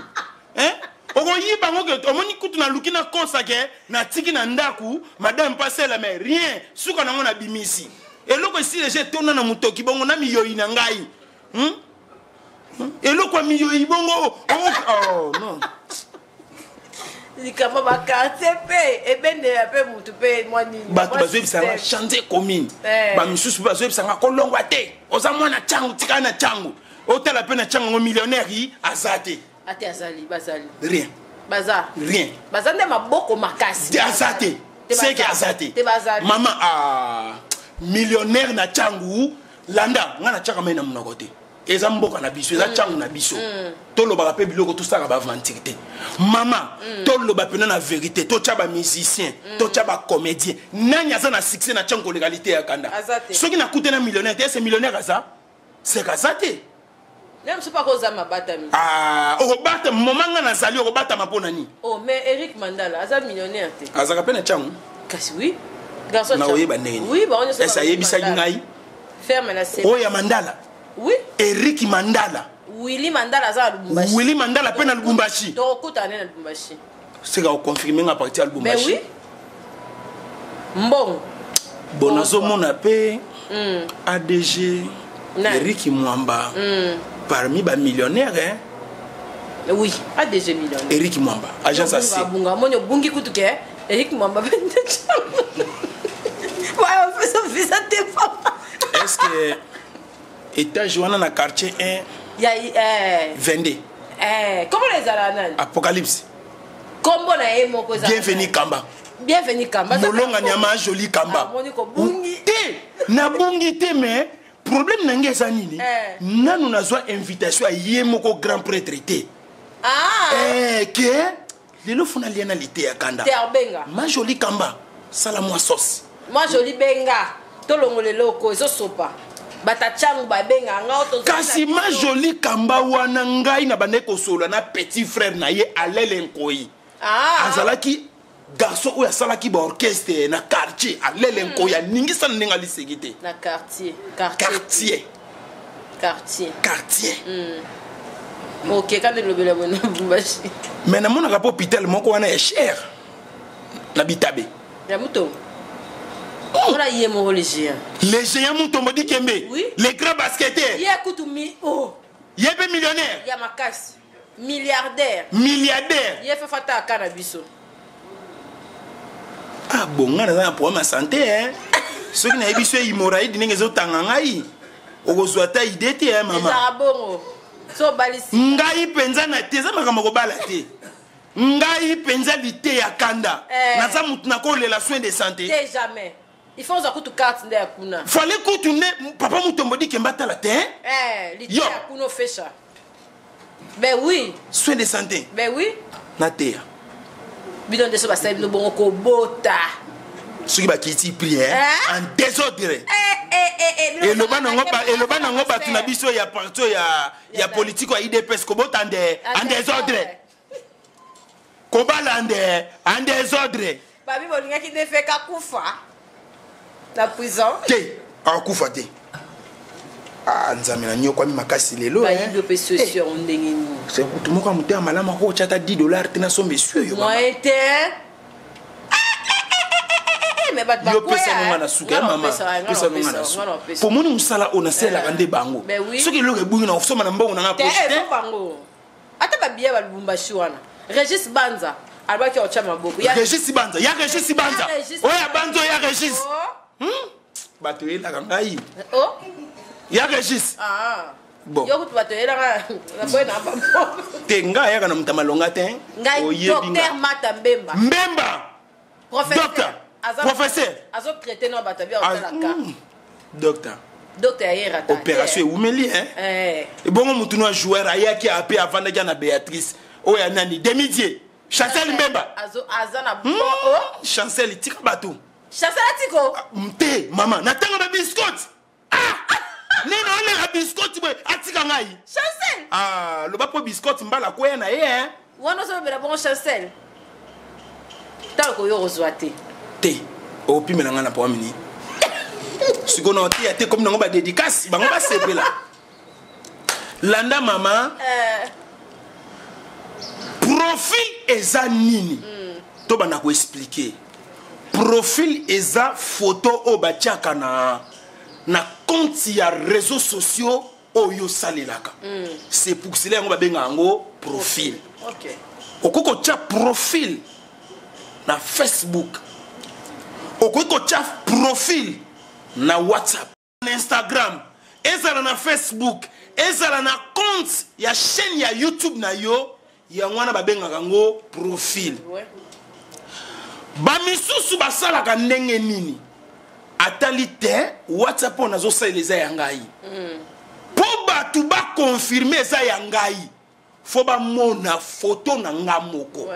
S3: okoyiba ngo ke omoni kutu na luki na kosa ke na tiki na ndaku madame pasela mais rien suka nango na bimisi eloko esi leje tona na mutoki bongo na miyoyi na ngai eloko miyoyi bongo oh non
S4: likama bakarte pe ebende ya pe mutu pe mwani
S3: bato bazoyebisanga chanter commune bamisusu mpe bazoyebisanga kolongwa te oza mwana ntango tika na ntango otala mpe na ntango ngo millionnaire aza te
S4: ate azali bazali
S3: rien
S4: baza nde maboko makasi
S3: te aza te seke aza te mama millionnaire na ntango landa nga na ntango mai na monoko te eza mboka na biso eza ntango na biso tolobaka mpe biloko tosalaka baventure te mama toloba mpena na vérité totya bamusicien totya bacomédien nani aza na succès na ntango kolégalité ya kanda soki nakute na millionnaire te ese millionnaire aza seke aza te okobata moma nga nazali okobatama mpo nani
S4: mais Eric Mandala aza millionnaire te
S3: azaka mpe na ntango
S4: kasi oui
S3: nakoyeba ndenge ese ayebisaki ngai oyo ya Mandala
S4: oui
S3: Eric Mandala
S4: Willy Mandala za Lubumbashi
S3: Willy Mandala pe na Lubumbashi
S4: to kutana na Lubumbashi
S3: c'est ka confirmer nga parti à Lubumbashi
S4: mais oui mbong
S3: bonazo mona pe ADG Eric Mwamba parmi ba millionnaires
S4: oui ADG millionnaire
S3: Eric Mwamba agence AC
S4: bunga monyo bungi kutuke Eric Mwamba bende ouais on fait ça est-ce
S3: que étage wana na quartier 1
S4: ya
S3: 22
S4: comment les alanani
S3: Apocalypse
S4: Kombo na ye moko za.
S3: Bienvenue Kamba.
S4: Bienvenue Kamba.
S3: Molonga nyama joli Kamba. Na bungi te mais problème na ngeza nini? Nanu nazwa invitation a ye moko grand prêtre te. Que lelo funa liena lité ya Kanda.
S4: Terbenga.
S3: Ma joli Kamba. Sala moi sauce.
S4: Moi joli benga. Tolongo lelo ko zo sopa. Batachangu ba benga ngaoto.
S3: Kasi ma joli Kamba wana ngai na bandeko solo na petit frère na ye alele nkoi. Azalaki garçon ou asalaki ba orchestre na quartier alele nkoi ningi sana ninga lisegite.
S4: Na quartier. Ok, quand le bébé mon bumbashi.
S3: Mais na mona rapport hôpital moko wana est cher. Na bitabe.
S4: Ya muto. On a yé mon religieux.
S3: Les géants muto modi kembe.
S4: Oui.
S3: Les grands basketteurs.
S4: Yé kutumi oh.
S3: Yé millionnaire.
S4: Ya makasi. Milliardaire.
S3: Milliardaire.
S4: Yé fait fata cannabis.
S3: Ah bon, on a un problème de santé hein. Ceux qui n'ont pas eu d'hémorraïde n'ont pas eu de idée hein maman.
S4: So balisi.
S3: Ngai penza na teza makamoko balate. Ngai penza lité ya Kanda. Na za mutu na ko la soin de santé.
S4: Jamais. Il faut zakutu carte nda kuna.
S3: Fallait koutune papa mutombo di kembata la te.
S4: Lité ya kuno fesha. Ben oui.
S3: Soin de santé.
S4: Ben oui.
S3: Na te.
S4: Bidon de so ba sabi no bongo ko bota.
S3: Soki ba kiti prière en désordre. Et le ban en ba tuna biso ya parto ya politique ya IDPS ko botande en désordre. Ko balande en désordre.
S4: Babi bolinga ki ne fait ka kufa. La prison.
S3: Te, a kufa te. Ah nzambe na nyoko mi makasi lelo
S4: ba yido pe social ndenge ni.
S3: C'est tout moko muté malama ko chata $10 tena so monsieur yo.
S4: Moi était mais bat
S3: yo pesa nonga na suka mama pesa nonga na suka pour moni musala ona sela kande bango soki loke bungi na ofsoma na mbongo na poste
S4: bango ata ba biya ba Lubumbashi wana Regis Banza albaki o chama boko
S3: ya Regis Banza oya Banza ya Regis bato ela kangai ya Regis
S4: bon yo kutu bato ela na boina ba
S3: tenga ya kana mutamalonga te
S4: ngai docteur Mata Mbemba
S3: professeur
S4: azo traité no batabia au talaka
S3: docteur
S4: hier attend
S3: opération umeli hein et bon mutu no joueur ayaki apé avant de na Béatrice oya nani Demidier Chancel Mbemba
S4: azana
S3: Chancel tika bato
S4: Chancel atiko
S3: mte mama natanga ba biscuit nena ole ba biscuit boy atika ngai Chancel lo ba po biscuit mbala ko na ye hein
S4: wono so bela bon Chancel talko yo rozwate
S3: te o pimela ngana po amini sikono ti ate comme nango ba dédicace bango ba sepela landa mama profil eza nini to bana ko expliquer profil eza photo o ba tiaka na compte ya réseaux sociaux o yo salelaka c'est pour cela ngo ba benga ngo profil
S4: OK
S3: okoko tia profil na Facebook okoko tia profil na WhatsApp na Instagram ezala na Facebook ezala na compte ya chaîne ya YouTube na yo ya ngwana babengaka ngo profil ba misusu basalaka ndenge nini atali te WhatsApp on azo saleza ya ngai po batu ba confirmer eza ya ngai fo ba mona photo na ngamoko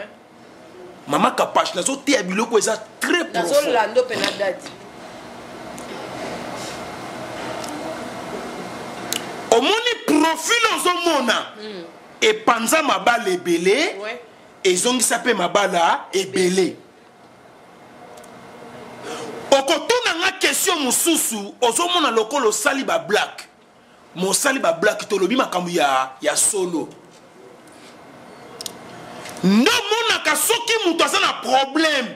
S3: Maman Kapache, nazo te biloko eza très profond.
S4: Nazo lando penadadi.
S3: Omoni profil ozomona et panza mabala ebele ezongisa pe mabala ebele. Okotuna nga question mususu ozomona lokolo sali ba black. Mo sali ba black to lobi makambu ya solo. Non monaka soki mutu aza na problème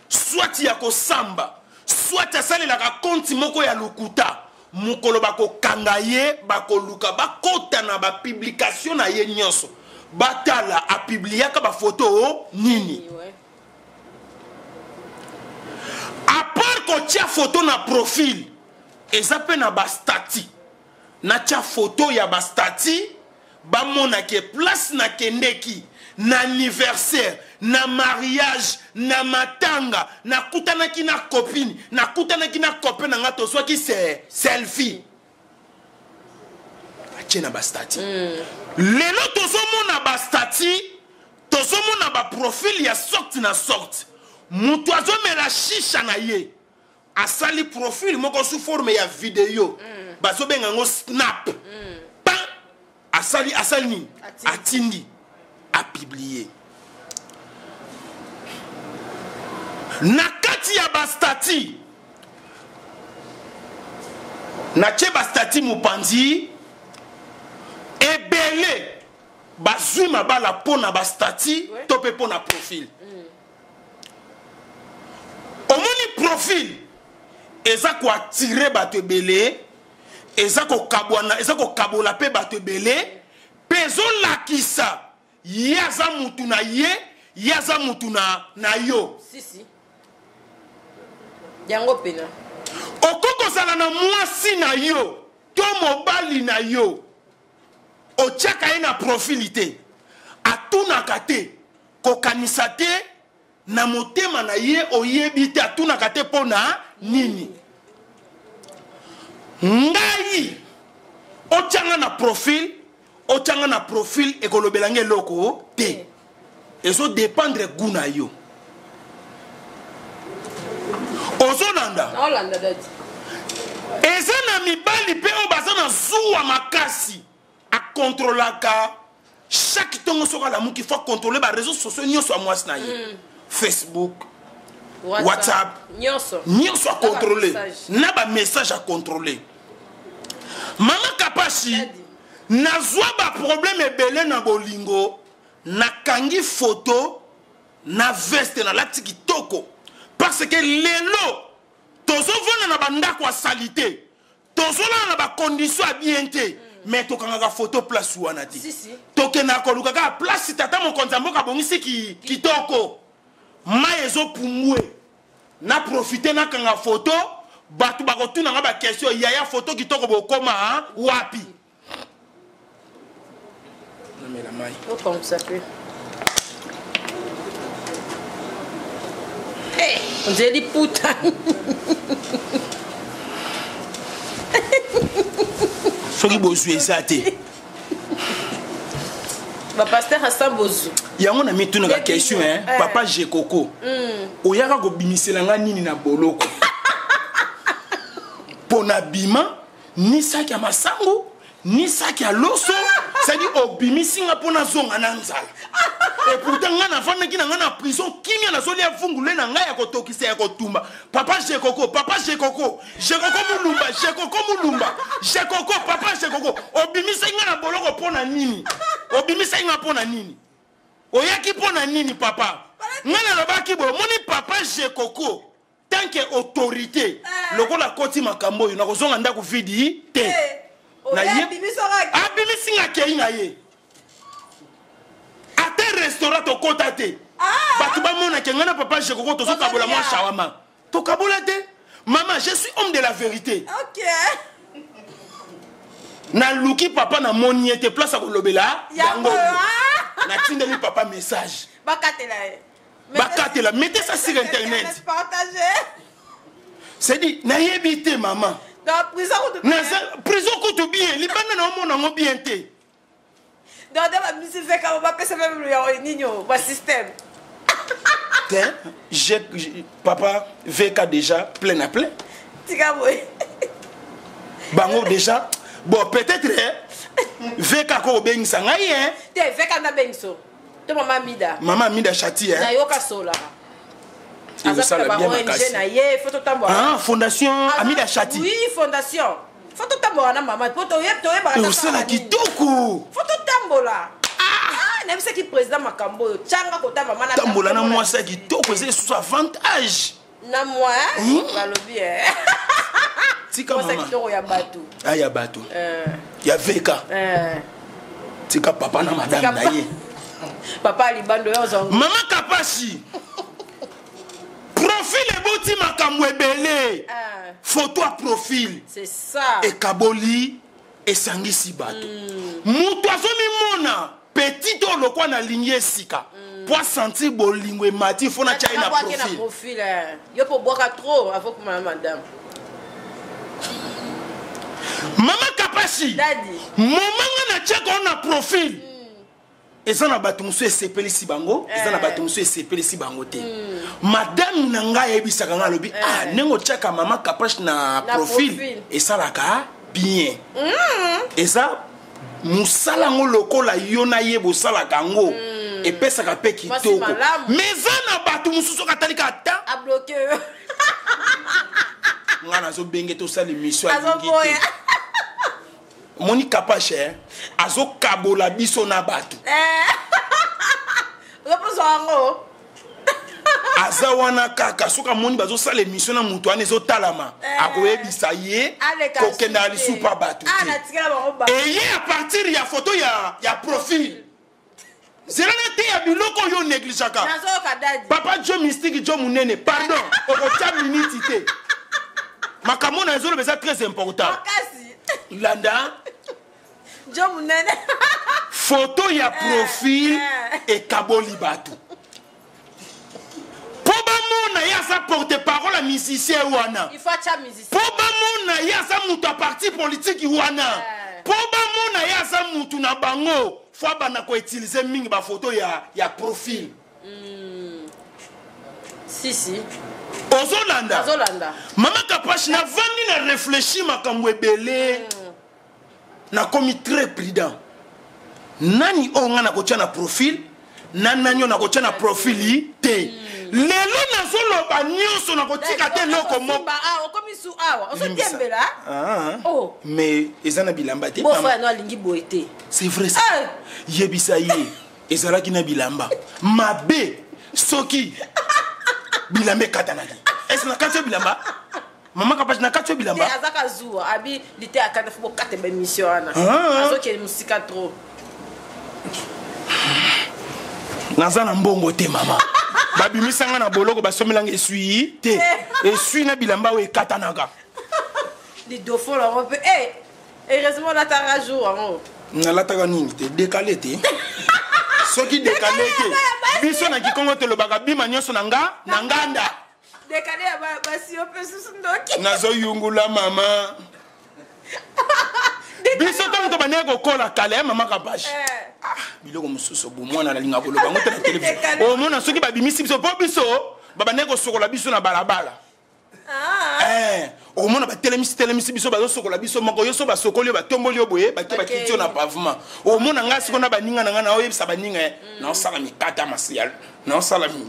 S3: soit ya kosamba soit asalelaka konti moko ya lokuta mokolo bakokanga ye bakoluka bakota na bapublication na ye nyonso batala apubliaka bafoto nini à part kotia photo na profil eza pe na bastati na tia photo ya bastati bamonake place na kendeki na anniversaire, na mariage, na matanga, na kutanaki na copine, na kutanaki na copain na ngato soit qui c'est selfie. Achena bastati. Lelo tozomona bastati, tozomona ba profil ya sorte na sorte. Mutu azomela shisha na ye. Asali profil moko sous forme ya vidéo. Bazo benga ngo snap. Asali ni atindi a publié. Nakati ya bastati. Na che bastati mupanzi ebele bazui mabala pona bastati tope pona profil. Omoni profil eza ko attirer bato ebele. Eza ko kabola pe bato ebele pezo lakisa yaza mutu na ye yaza mutu na yo
S4: si yango pena
S3: okoko sala na mwasi na yo to mobali na yo otiaka ye na profilité atunaka te kokanisa te na motema na ye oyebi te atunaka te pona nini ngai otianga na profil ekolobelange loko te ezo dépendre guna yo ozolanda eza na mibali pe o baza na zuwa makasi akontrolaka chaque tongo soka la muki faut contrôler ba réseaux sociaux nyonso a mwasi na ye Facebook WhatsApp nyonso a contrôler na ba message a contrôler. Mama Kapashi nazwa ba problème ebele na bolingo nakangi photo na veste na lati kitoko parce que lelo tozovona na bandako ya salite tozolana na ba condition ya bien te mais tokanga photo place wana ti tokena koluka ka place tata mokonzi mboka bongisi kitoko ma ezo pumwe na profiter na kanga photo batu bakotuna nga ba question yaya photo kitoko bokoma wapi mais la maille
S4: comment ça fait hey on dit des putain
S3: soki bozu ezate
S4: ba pasteur Hassan Bozu
S3: yango na mituna ka question hein papa Jekoko oyaka ko bimisela nga nini na boloko pona bima ni saki ya masango ni saki ya loso c'est dit obimisi nga pona zonga na nzala et pourtant nga na fana ki na nga na prison kimia na zoli ya fungule na nga ya kotokisa ya kotumba papa Jekoko papa Jekoko Jekoko papa Jekoko obimisi nga na boloko pona nini obimisi nga pona nini oyaki pona nini papa nga na lobaki bo moni papa Jekoko tant que autorité lokola koti makambo yo na kozonga ndako vidi te na ye abimisi nga kei na ye ate restaurant to kota te batu ba mona ke ngana papa Jekoko to sokabola moi shawama to kabola te maman je suis homme de la vérité
S4: OK
S3: na luki papa na moni ete place a kolobela yango na tindeli papa message bakatela mettez ça sur internet c'est dit na yebite maman
S4: dans
S3: prison koto bien libanda na mona ngo bien te
S4: dans la musique fait quand on va passer même le nino ba système
S3: papa VK déjà plein à plein
S4: tika boy
S3: bango déjà bon peut-être VK ko bengisa ngai hein
S4: te VK na bengso to mama Mida
S3: chati hein
S4: na yoka sola
S3: fondation Amida Chati.
S4: Oui, fondation. Photo tambola na maman. Photo
S3: la kitoko.
S4: Photo tambola. Même ce qui président Makambo, Tchanga kota maman na
S3: tambola na moi ça kitoko, c'est sous avantage.
S4: Na moi, va le bien.
S3: Tika maman.
S4: Moi ça kitoko ya batou.
S3: Ah ya batou. Ya VK. Tika papa na madame na ye.
S4: Papa libando yo zongo.
S3: Maman Kapashi. Profil et boti makambo ebele. Photo à profil.
S4: C'est ça.
S3: Et kaboli et sangisi bato. Mutu azomi mona petit to lokwa na ligne sika pour sentir bolingo et mati faut na tchai na profil
S4: yo pour boire trop avant que madame
S3: Maman Kapashi
S4: Daddy
S3: moment na tchai on a profil et ça na batumsu et sepeli si bango et ça na batumsu et sepeli si bango te madame nanga yebisaka nga lobi ah nengo tchaka maman Kapashi na profil et ça la ka bien et ça musala ngo lokola yona yebo sala kango et pesa ka pe kitoko mais zana batu mususu katalika ta
S4: a bloqué
S3: ngana zo benge to sala émission alingité Moni Kapache azo kabola biso na batu
S4: reposo ngo
S3: azawana kaka soka moni bazo sala émission na mutu ane zo talama akoyebisa ye kokenda ali supa batu et ye à partir ya photo ya profil zela na te ya biloko yo négligaka papa Joe Mystique Joe Munene pardon okotia minute te makambo na ezolo beza très important landa
S4: Joe Munene
S3: photo ya profil et kaboli batu Mona ya sa porte-parole à musicien wana.
S4: Il faut acheter musicien.
S3: Poba mona ya sa mutu à parti politique wana. Poba mona ya sa mutu na bango. Faut bana ko utiliser mingi ba photo ya profil.
S4: Si.
S3: Ozolanda. Mama Kapashi na vandi na réfléchir makambo ebele. Na komi très prudent. Nani onga na kocha na profil, nananyo na kocha na profili te. Lelo na zolo ba nyonso na kotika te loko mo
S4: ba okomi su awa oso tembela
S3: oh mais ezana bilamba te
S4: bon frère no lingi boité
S3: c'est vrai ça yebisa ye ezala kina bilamba mabe soki bilambe katanaki est-ce na katio bilamba Maman Kapashi na katio bilamba
S4: azaka zuwa abi lité akata fo kate ba mission ana azoki musika trop
S3: nazana mbongo te mama babi misanga na boloko basomelanga esui te esui na bilamba we katanaka
S4: di dofo la on peut heureusement la tara jour en
S3: na la tara nini te décalé te soki décalé ke biso na kikongo te lobaka bima nyonso na nganda
S4: décalé ba si on peut susundoki
S3: nazo yungula mama biso to banego kola kale mama Kapashi biloko mususu bo mwana na linga bolo bango te na télévision o mona soki babimisi biso po biso babanego sokola biso na balabala o mona ba télémisi biso bazo sokola biso moko yoso ba sokoli ba tomboli oboye ba ke ba kitio na pavement o mona ngasi kona baninga na ngana oyebisa baninga na osala mikata masial na osala mi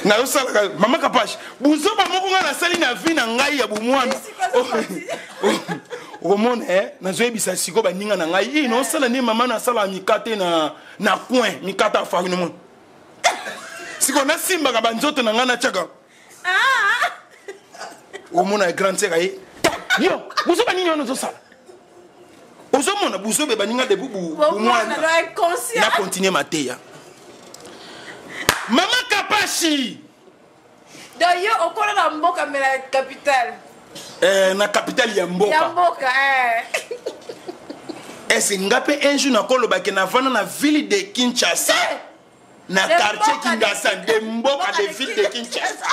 S3: na osala mama Kapashi buzo ba moko ngana sali na vie na ngai ya bomwami Romone na zoebisa siko baninga na ngai no sala ni mama na sala mikate na coin mikata farine mo siko na simba ka banzoto na ngana chaka omona grand sera yo buzo baninga ono zo sala ozo mona buzo be baninga de bubu mwana na continuer mateya mama Kapashi
S4: doyo okola na mboka mela capitale
S3: na capitale ya mboka est-ce ngape un jour na koloba ke na vana na ville de Kinshasa na quartier Kinshasa de mboka de ville de Kinshasa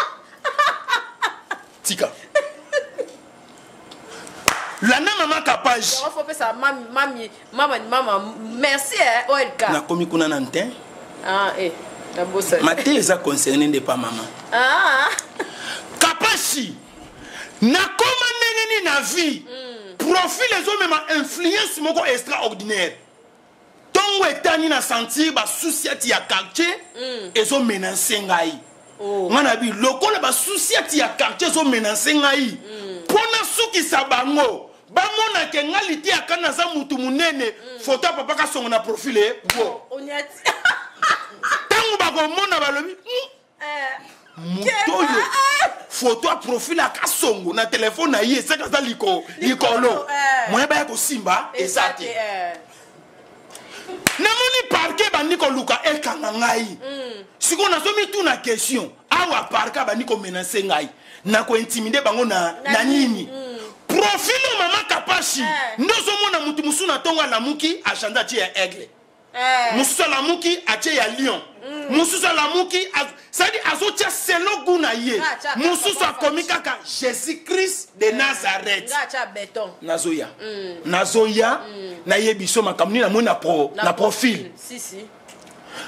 S3: tika la na mama Kapashi
S4: on faut ça mama merci OLK
S3: na komi kuna na nten
S4: la bossa
S3: mate eza concerné de pas maman Kapashi na koma ndenge na vie profil les hommes même influence moko extraordinaire tongo etani na sentir ba souciati ya quartier ezo menacer ngai ngana bi lokola ba souciati ya quartier ezo menacer ngai pona suki sabango ba mona ke ngaliti akana za mutu munene photo papa ka songo na profil bo
S4: onyati
S3: tango ba ko mona balobi mutoyo photo a profil a kasongo na téléphone na ye c'est ça likolo moi ba ko simba ezate na moni parquet bandi ko luka ekanga ngai siko na somi tout na question awa parquet bandi ko menacer ngai na ko intimider bango na nini profil mama kapashi ndozo mona mutu musuna tonga la muki achanda ti ya aigle mususa la muki ache ya lion mususa la muki ça dit azotia selo guna ye mususa komika ka Jésus Christ de Nazareth
S4: ngacha béton
S3: nazoya na yebiso makamni na mona na profil
S4: si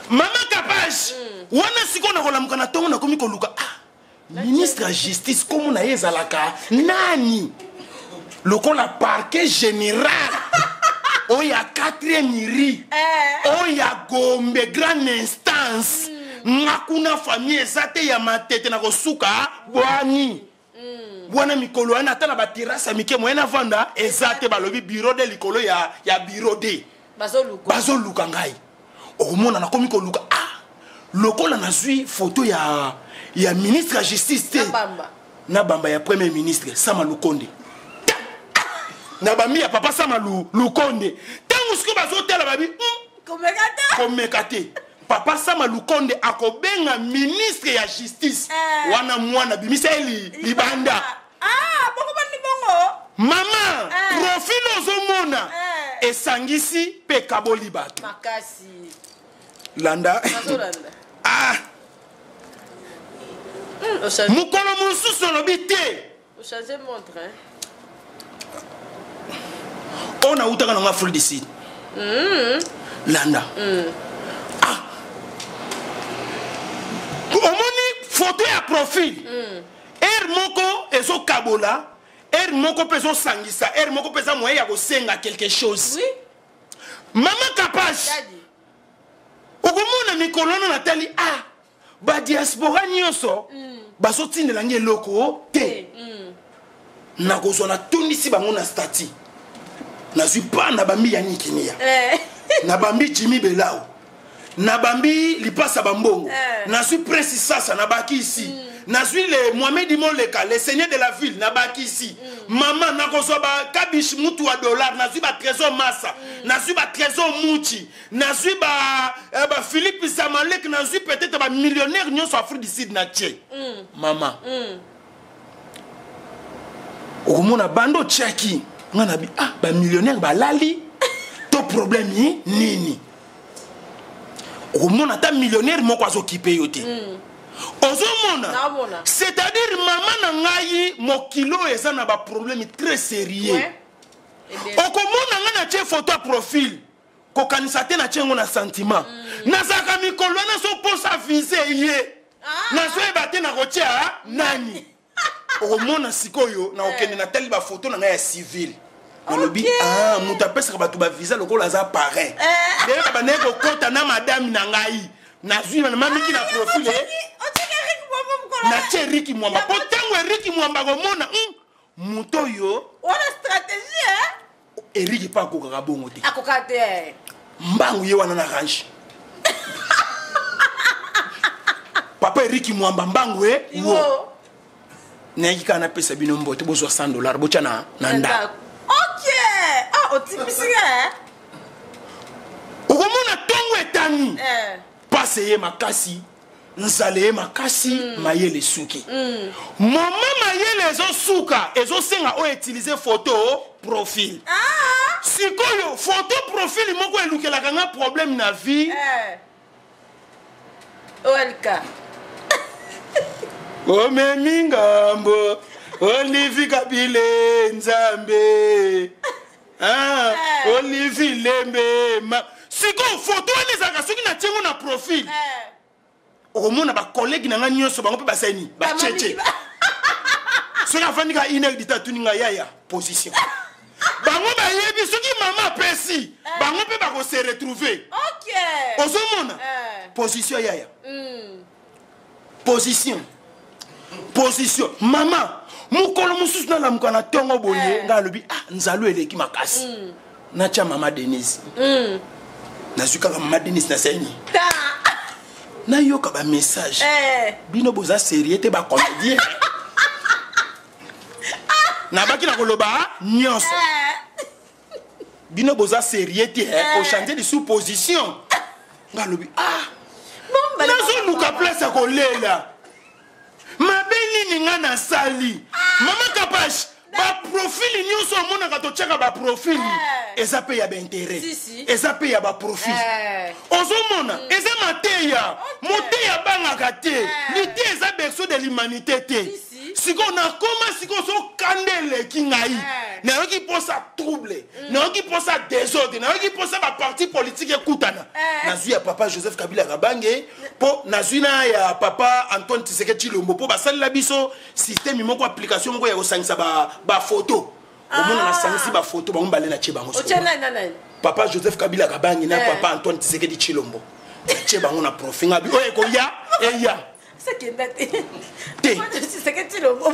S3: mama kapashi wana siko na kolamuka na tonga na komiko luka ministre de justice comme na yezalaka nani lokola parquet général oya 4e miri oya Gombe grande instance ngakuna famille ezate ya matete na kosuka bwani bwana mikolo ana tana ba terrasse mike moyena vanda ezate balobi bureau de likolo ya bureau de bazoluka ngai okomona na komiko luka lokola nazwi photo ya ministre de justice na bamba ya premier ministre Sama Lukonde na bami ya papa Sama Lukonde tangu siko bazotela babi komekate papa Sama Lukonde akobenga ministre ya justice wana mwana bimisa libanda mama profil ozomona esangisi pe kaboli bato
S4: makasi
S3: landa mukolo mususu lobi te
S4: changer montre
S3: on a utaka na Afrique du Sud landa omoni photo ya profil moko ezo kabola moko peso sangisa moko pesa moyen ya kosenga quelque chose mama kapashi okomona mikolo na tali ba diaspora nyonso bazotindela nge loko te na kozwa na tondisi bango na stati nazwi pa na bambi ya nikinia na bambi Jimmy Belao na bambi lipasa bambongo nazwi Prince Sasa na baki ici nazwi le Mohamed Moleka le seigneur de la ville na baki ici mama na kozwa ba kabish mutu wa dollar nazwi ba trésor massa nazwi ba trésor muchi nazwi ba Philippe Samalek nazwi peut-être ba millionnaire nyonso Afrique du Sud na tche mama okomona bando tchaki ngana bi ba millionnaire ba lali to problème nini okomona ta millionnaire moko azokipe yo te ozomona c'est-à-dire maman na ngai mokilo eza na ba problème très sérieux okomona ngana tie photo à profil kokanisa te na tiengo na sentiment nazaka mikolo na so posa viser ye nazo ebate na kotia nani okomona sikoyo na okende na tali ba photo na ngai ya civil nalobi mutu apesaka bato ba visa lokola aza parrain ndenge banaye kokota na madame na ngai nazwi na mamiki na profil na tie Riki Mwamba po tango Riki Mwamba komona mutu oyo
S4: wana stratégie
S3: Eriki pa akokaka bongo te
S4: akoka te
S3: mbangu ye wana na range papa Riki Mwamba mbangu wo nayaki kaka napesa bino mbote bozwa $100 botya na ndako
S4: otimisika
S3: okomona tongo etani pase ye makasi nzale ye makasi mayele suki mama mayele ezosuka ezosenga oyo utiliser photo profil sikoyo photo profil moko elukelaka nga problème na vie
S4: olka
S3: omemi ngambo Olivi Kabile Nzambe Olivi Lembe siko photo ezaka soki na tiengo na profil okomona ba collègue na nga nyonso bango pe basani ba cheche soki afandi ka ine ditatu ninga yaya position bango ba yebi soki mama pesi bango pe ba ko se retrouver ozomona position yaya position mama mukolo mususu na lamuka na tongo boye nga lobi nzalo eleki makasi na tia mama Denise nazwi kaka mama Denise na seni na yoka ba message bino boza sérieux te ba comédien na baki na koloba nyonso bino boza sérieux te au chanter de supposition nga lobi nazo luka place kolela mabeli ninga na sali mama kapashi ba profil nyonso mona ka to cheka ba profil eza pe ya ba intérêt eza pe ya ba profil ozo mona eza mateya moteya banga te lité eza berceau de l'humanité te siko na koma siko so kandele kingai na yoki posa trouble na yoki posa désordre na yoki posa ba parti politique ekutana nazui ya papa Joseph Kabila Kabange po nazui na ya papa Antoine Tshisekedi Tshilombo po basalela biso système moko application moko ya kosangisa ba photo omona na sangisi ba photo ba mbale na cheba ngo papa Joseph Kabila Kabange na papa Antoine Tshisekedi Tshilombo cheba ngo na profil ngabi oye ko ya eya
S4: c'est que c'est que tu le vois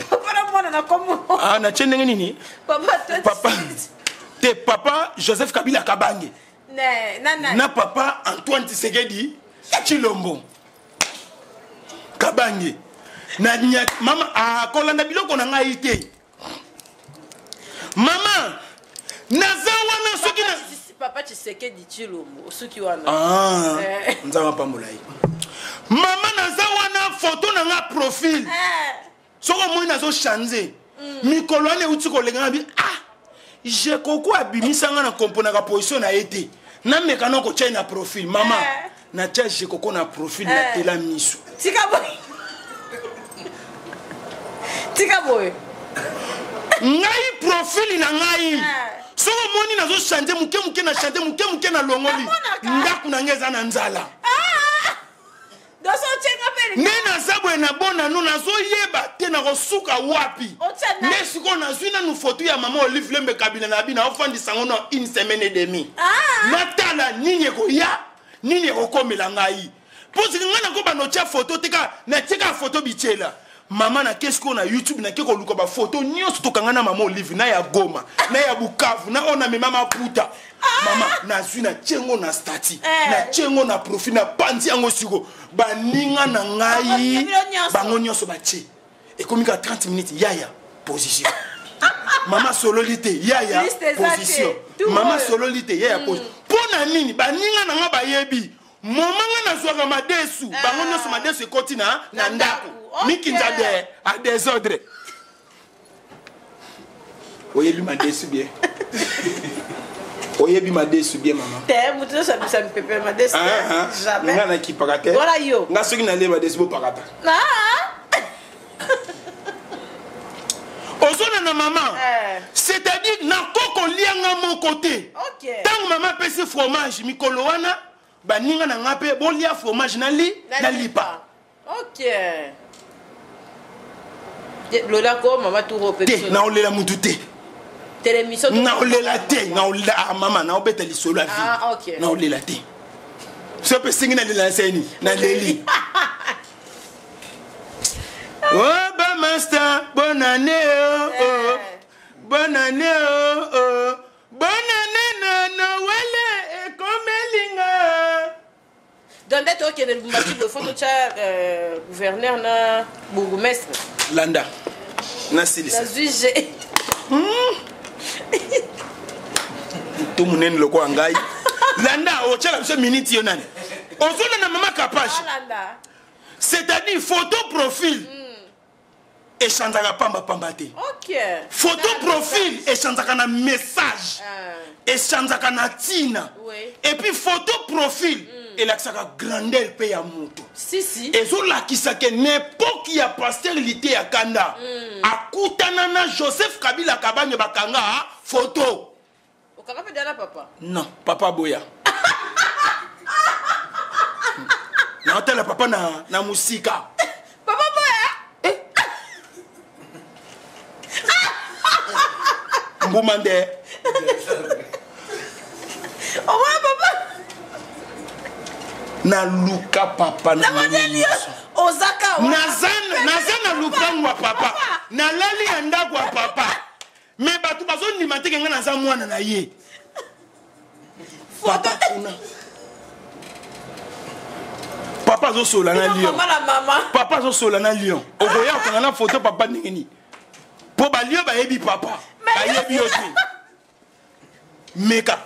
S4: papa na mwana na komo
S3: na chende nini papa te papa Joseph Kabila Kabange na papa Antoine Tshisekedi Tshilombo Kabange na mama kolanda biloko na ngai te mama nazawana soki na
S4: papa Tshisekedi Tshilombo soki wana
S3: nzama pambola yi mama naza wana photo na nga profil soko moi nazo changer mikolo ane uti kolenga bi je koko abimisa nga na kompona ka position na été na mekano ko tshena profil mama na tshia je koko na profil na tela miso
S4: tika boy
S3: ngai profil na ngai soko moni nazo changer muke na changer muke na longoli ndaku na ngeza na nzala nena zabwe na bona no nazo yeba te na kosuka wapi nesiko nazwi na nu photo ya mama Olive Lembe Kabila na bina ofandi sango na une semaine et demie natala nini ko ya nini ko komela ngai posi ngana ko banotia photo tika na tika photo bichela mama na qu'est-ce qu'on a YouTube na keko luka ba photo nyonso tokanga na mama Olive na ya Goma na ya Bukavu na ona me mama puta mama nazwi na tchengo na stati na tchengo na profil na pandi yango siko baninga na ngai bango nyonso bache ekomika 30 minutes yaya position mama sololité yaya position mama sololité yaya position pona nini baninga na nga bayebi momanga nazwaka madesu bango nyonso madesu ekoti na ndako mikinza de a désordre oyebi madesu bien oyebi madesu bien mama
S4: te mutu ça me pepe madesu jamais
S3: ngana ki pakate
S4: voilà yo
S3: nga soki na le madesu bo pakata ozona na maman c'est-à-dire na koko lianga mon côté tant maman pesi fromage mikolo wana baninga na ngape bolia fromage na lipa
S4: lola ko mama turo
S3: pe na olela mutu te
S4: télémission
S3: na olela te na olela mama na obeta lisolo avi na olela te so pe singi na lela seni na leli oh ba master bonne année oh bonne année oh bonne année na Noël et komelinga
S4: donc d'être OK le mbati le fond de gouverneur na bourgmestre
S3: Landa na silisa
S4: na juge
S3: tout munen loko angai Landa o tchala biso minute yo nani ozona na mama Kapache c'est-à-dire photo profil echanzaka pamba te photo profil echanzaka na message echanzaka na tina et puis photo profil elakisaka grandeur pe ya moto ezolakisaka n'importe ya pasteur-lité ya kanda akutana na Joseph Kabila Kabange bakanga photo
S4: okanga pe dana papa
S3: non papa boya na hôtel papa na musika
S4: papa boya
S3: mbumande
S4: oh papa
S3: na luka papa na
S4: ozaka
S3: nazana lupango wa papa na lali ya ndako wa papa me batu bazondima te kenga naza mwana na ye papa kuna papa azosola na lion papa azosola na lion okoya okanga na photo papa ndenge nini po balio bayebi papa bayebi yo te meka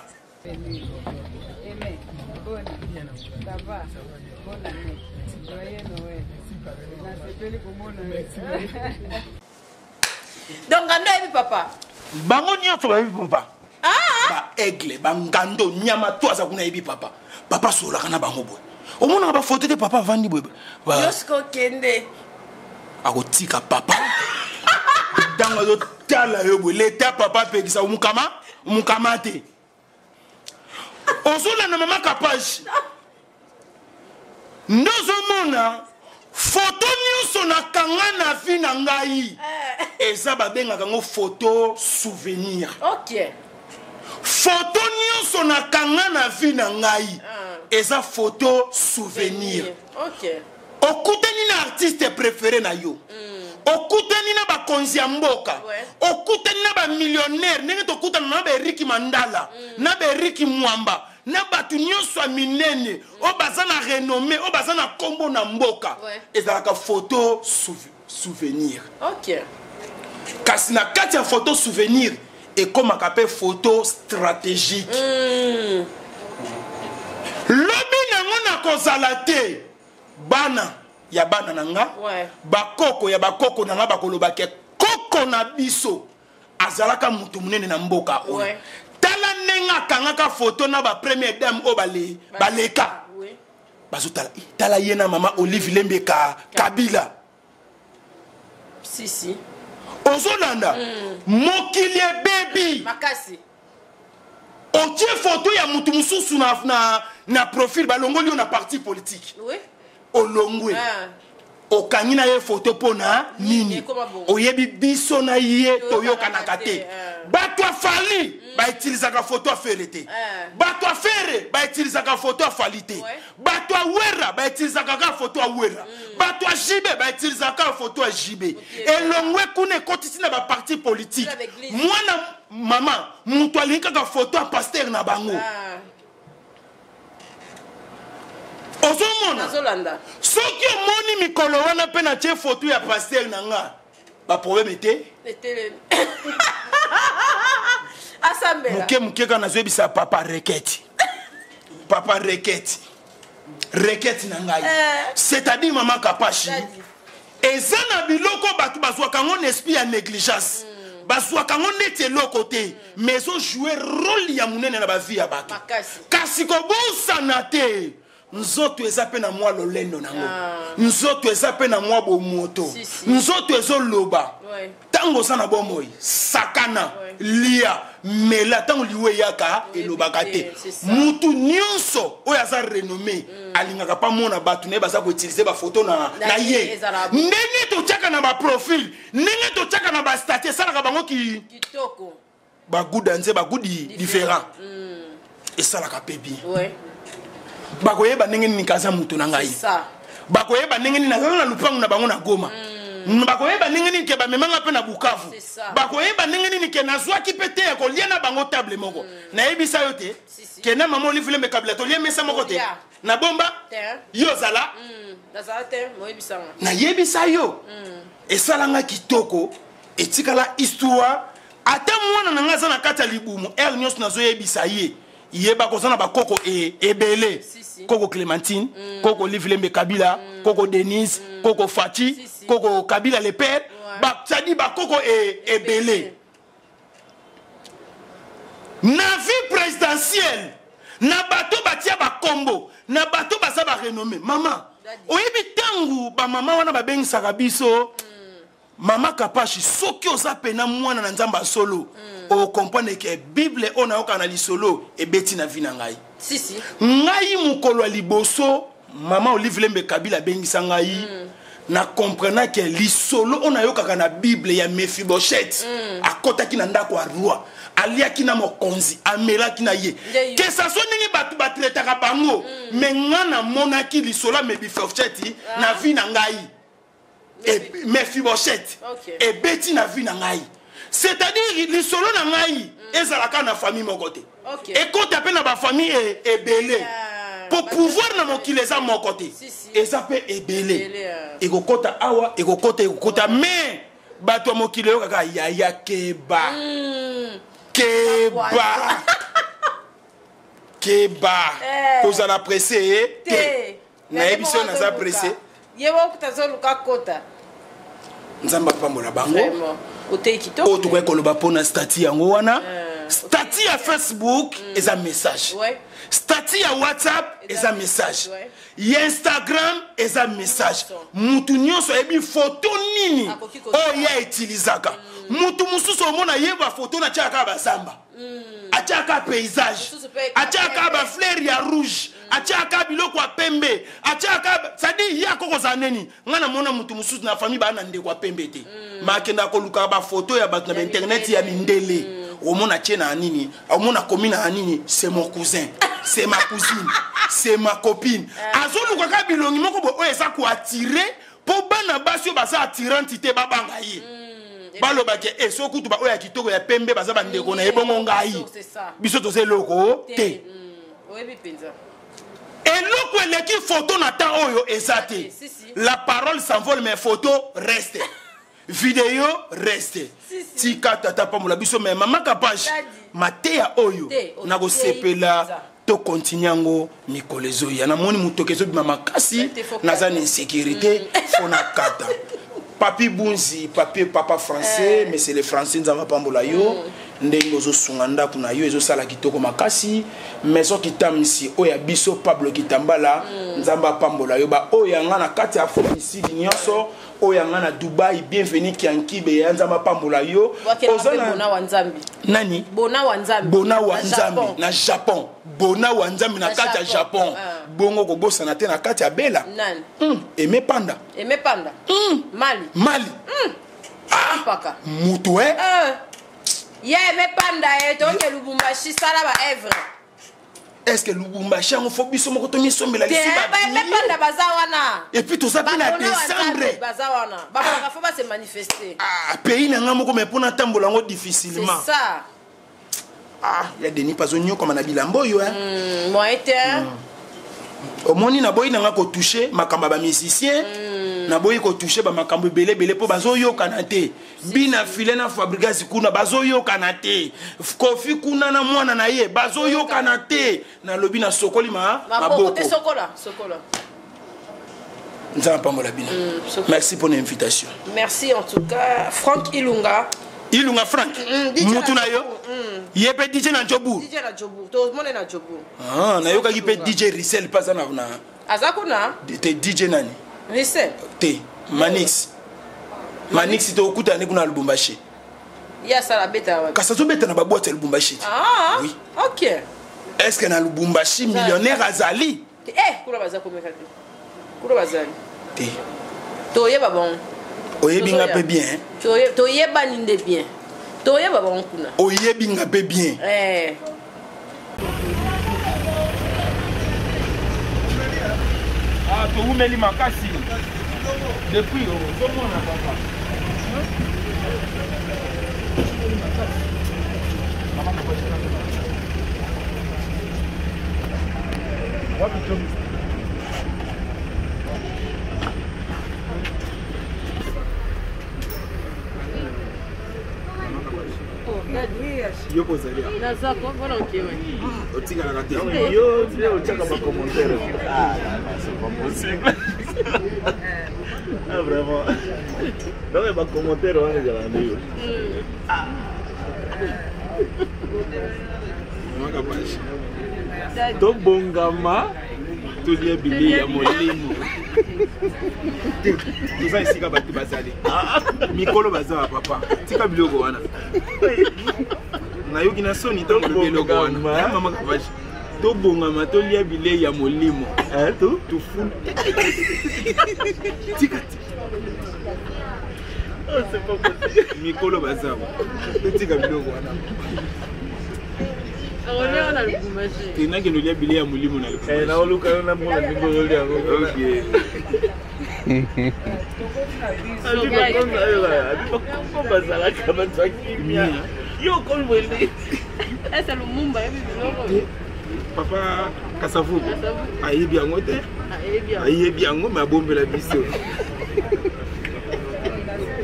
S4: Donc ngando yebi papa.
S3: Bango nyonso ba yebi papa.
S4: Ah.
S3: Ba aigle, ba ngando nyama to aza kuna yebi papa. Papa sola kana bango boy. Au moins ba photo de papa vandi boy.
S4: Jusqu'au kende.
S3: Akotika papa. Dans le tala yo boy, l'état papa pekisa mukama te. Ozola na mama kapage. Ndozo mona photo nyonso na kanga na vie na ngai. Eza babenga kango photo souvenir.
S4: OK.
S3: Photo nyonso na kanga na vie na ngai. Eza photo souvenir.
S4: OK.
S3: Okutani na artiste préféré na yo. Okutani na ba konzi ya mboka. Okutani na ba millionnaire, ndenge tokutana na ba Ricky Mandala, na ba Ricky Mwamba. Na batu nyonso minene o bazana renommé o bazana kombo na mboka ezalaka photo souvenir.
S4: OK.
S3: Kasi na kati ya photo souvenir ekomaka pe photo stratégique. Lobi nango na kozala te bana ya bana nanga bakoko ya bakoko nanga bakoloba ke koko na biso azalaka mutu munene na mboka oyo. Tala nenga kangaka photo na ba première dame o baleka. Bazotala tala yena mama Olive Lembeka Kabila.
S4: Si.
S3: Ozolanda mokili baby.
S4: Makasi.
S3: Otie photo ya mutu mususu na profil balongoli na parti politique.
S4: Oui.
S3: Olongwe. Okangina ye photo pona nini. Oyebi biso na ye toyoka na kate. Bato afali ba utilisaka photo afelete. Bato afere ba utilisaka photo afalite. Bato awera ba utilisaka ka photo awera. Bato ajibe ba utilisaka photo ajibe. Elongwe kune kotisi na ba parti politique. Mwana mama mutu alinka ka photo a pasteur na bango. Ozomona soki omoni mikolo wana pe na tie photo ya pasteur nanga ba problème était
S4: asambela
S3: muke kana zebisa papa requête nanga c'est-à-dire maman kapashi ezana biloko batu bazwaka ngo esprit ya négligence bazwaka ngo neti eloko te mais on jouer rôle ya munene na ba vie ya bato kasi ko bosana te nzoto ezape na mwa lolendo nango nzoto ezape na mwa bomoto nzoto ezoloba tango sana bomoi sakana lia mela tango liwe yaka elobaka te mutu nyonso oyo aza renommé alingaka pa mona batu ne baza ko utiliser ba photo na ye ndenge totiaka na ba profil ndenge totiaka na ba statut salaka bango kitoko ba guda nze ba gudi différent et salaka pebi bakoyeba ndenge nini kaza mutu na ngai bakoyeba ndenge nini na lupangu na bango na Goma bakoyeba ndenge nini ke bamemanga pe na Bukavu bakoyeba ndenge nini ke nazwaki pe te ko lia na bango table moko na yebisa yo te ke na mama Olive Lembeka Kabila to lia mesa moko te na bomba yo zala
S4: nazala te mo yebisa
S3: na yebisa yo esalanga kitoko etikala histoire ata mwana na ngaza na kata libumu nyos nazo yebisa ye yeba kozana ba koko ebele koko Clémentine koko Olive Lembeka Kabila koko Denise koko Fati koko Kabila le père ba tadi ba koko ebele na vie présidentielle na bato batia ba kombo na bato basa ba renommé maman oyebi tangu ba mama wana ba bengisaka biso mama kapashi soki oza pena mwana na nzamba solo o comprendre que Bible on a okana lisolo e beti na vie na ngai ngai mukolo liboso mama Olive Lembeka Kabila bengisa ngai na comprendre que lisolo on a yokaka na Bible ya Mephibosheth akotaki na ndako ya roi aliaki na mokonzi amelaki na ye que ça soit ndenge batu batretaka bango mais ngana monaki lisolo ya Mephibosheth na vie na ngai Mephibosheth et beti na vie na ngai c'est-à-dire les solo na ngai ezalaka na famille moko te et quand appelle na ba famille ebele pour pouvoir na mokili eza moko te eza pe ebele ekokota awa ekokota mais bato mokili yo kaka yaya keba kozala pressé te na ebiso na za pressé
S4: yewo kutazoluka kota
S3: nzamba pambola bango oyo tokoki koloba mpona stati yango wana stati ya Facebook eza message stati ya WhatsApp eza message ya Instagram eza message mutu nyonso ayebi photo nini oyo ya utilizaka mutu mosusu omona yeba photo na tiaka basamba atiaka paysage atiaka ba fleur ya rouge atiaka biloko ya pembe atiaka sadi ya kokoza neni ngana mona mutu mosusu na famille bana ndeko ya pembe te makenda koluka ba photo ya bato na internet ya mindele omona tiena nini omona komina nini c'est mon cousin c'est ma cousine c'est ma copine azoluka ka bilongi moko bo eza ko attirer po bana basio basa attirante te babanga ye baloba ke esokutu ba oya kitoko ya pembe baza bandeko na ebongo ngai biso toze loko te oyebi penza eloko eleki photo na ta oyo ezate la parole s'envole mais photo reste vidéo reste tika tata pamola biso mais mama kapage mateya oyo na ko sepela to continuango mikolezo ya na moni mutokezo bima makasi naza na insécurité fona kata papi bunzi papi papa français mais c'est les français nzamba pambola yo ndenge ozo sunga ndako na yo ezo sala kitoko makasi maison kitamisi oya biso Pablo Kitambala nzamba pambola yo ba oya nga na kati ya Afrique nyonso oya nga na Dubai bienvenue Kiankibe ya nzamba pambola yo ozana
S4: bona wa nzambi
S3: nani
S4: bona wa nzambi
S3: na Japon bona wa nzambi na kati ya Japon bongo kobosa na te na kati ya Bela
S4: nani
S3: Aimé Panda Mali
S4: paka
S3: mutu
S4: ya Aimé Panda toke Lubumbashi sala ba Evre
S3: est-ce que Lubumbashi on faut biso moko to misombela lisi
S4: ba Aimé Panda bazawana
S3: et puis tout ça pour la décembre
S4: bazawana ba faut pas se manifester
S3: pays na nga moko mais pour na tambola ngo difficilement
S4: c'est ça
S3: il y a Denis Pazonio comme na bilambo yo
S4: moi été
S3: au moni na boyi na nga ko toucher makamba ba musicien na boyi ko toucher ba makambo belé po bazo yo kanate bina filé na Fabregas kuna bazo yo kanate Kofi kuna na mwana na ye bazo yo kanate na lobi na sokoli maboko
S4: sokola
S3: nzamba pambola bina merci pour l'invitation
S4: merci en tout cas Franck Ilunga
S3: Franck mutu na yo yepe DJ na Jobu
S4: to mone na Jobu
S3: na yo ka kipe DJ Rissel pasa na
S4: azakuna
S3: te DJ nani
S4: Rissel
S3: te Manix to okuta ne kuna Lubumbashi
S4: ya sala beta wa
S3: kasa zo beta na ba boîte Lubumbashi
S4: oui OK
S3: est-ce que na Lubumbashi millionnaire azali
S4: kula bazako mekati kula bazali
S3: te
S4: to yeba bon
S3: oyebi nga pe bien
S4: to yeba ninde bien to yeba bon kuna
S3: oyebi nga pe bien to umeli makasi depuis komona papa yo kozalia
S4: naza ko bona okewe
S3: otika na kate
S2: yo ndio uchaka ma commentaire c'est pas possible vraiment donc ma commentaire on est là ndio
S3: maka bashi
S2: to bongama to lie bili ya molimo
S3: tuza isika batu bazali mikolo baza papa tika biloko wana na yoki na soni to biloko wana mama kabashi to bongama to lie bili ya molimo
S2: to
S3: full tika
S2: c'est pas possible
S3: mikolo baza tika biloko wana
S4: on a Lubumbashi
S3: tena kendo lia bili ya molimo na Lubumbashi
S2: na oluka na mona ngolo lia
S3: okay papa Kasavu ayebi yango te ayebi yango mais abombela biso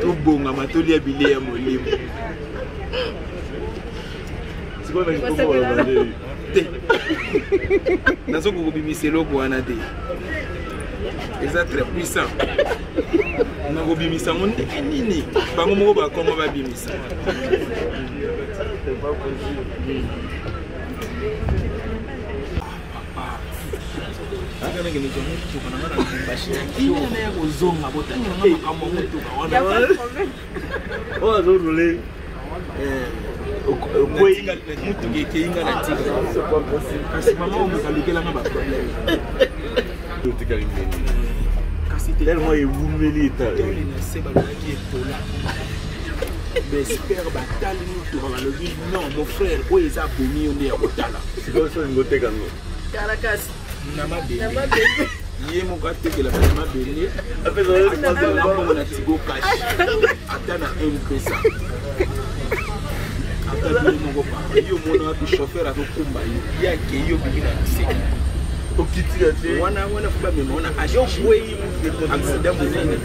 S3: to bonga matoli ya bile ya molimo nazo ko bimiselo ko wana te
S2: eza très puissant. On a bimisa mon nini. Bango moko ba Congo ba bimisa. C'est pas possible. Akana ngene zo mutu kana ngana mbashi. Kina na yako zonga botangi ngama kama mutu ka wana. Oh zo rule. Kwei mutu ke inga na tika. C'est pas possible. Kasi mama o mukalukela ngaba problème. Tout est carrément. Tellement éboumelé. C'est pas qui est pour là. Mais j'espère batali nous dans le but. Non, mon frère, où est abomi on est à Otala. C'est quoi ça, une beauté quand même. Caracas. Nama bébé. Yé mon gars, t'es que la nama bébé. Après ça, on a tigo cash. Attends à MP ça. Attends mon gars. Yo mon a chauffeur à ton combat. Il y a qui yo bébé là. Wana fuba mema wana ashwe accident muzini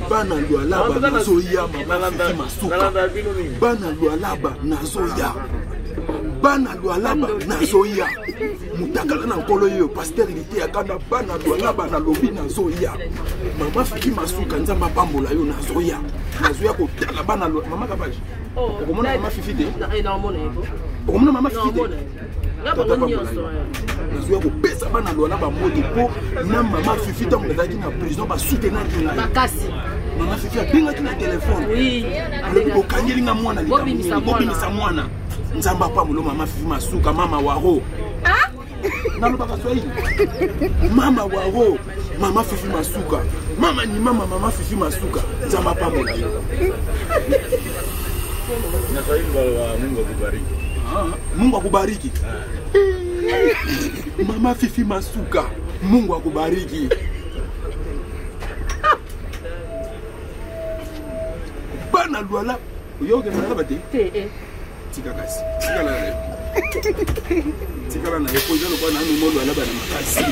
S2: bana lwalaba nazoya mama masuka bana lwalaba nazoya bana lwalaba nazoya mutakala na nkolo yo pasteur ilité akanda bana lwalaba na lobi nazoya mama fiki masuka nzamba pambola yo nazoya nazoya kotala bana lwa mama kabaji okomona mama fifi de okomona mama fifi de nazoya kopesa bana lwalaba modi po na mama fifi ntango ezalaki na prison basoutenaki ngai mama fifi abengaki na telefone alobi bokangelinga mwana bobimisa mwana nzamba pambola mama fifi masuka mama waro nalobaka swahili mama waro mama fifi masuka mama ni mama fifi masuka nzamba pambola yo na swahili wa Mungu akubariki Mungu akubariki mama fifi masuka Mungu akubariki bana lwala uyoke na labate tika kasi tikala na yeko jalo kwa na molo alaba na makasi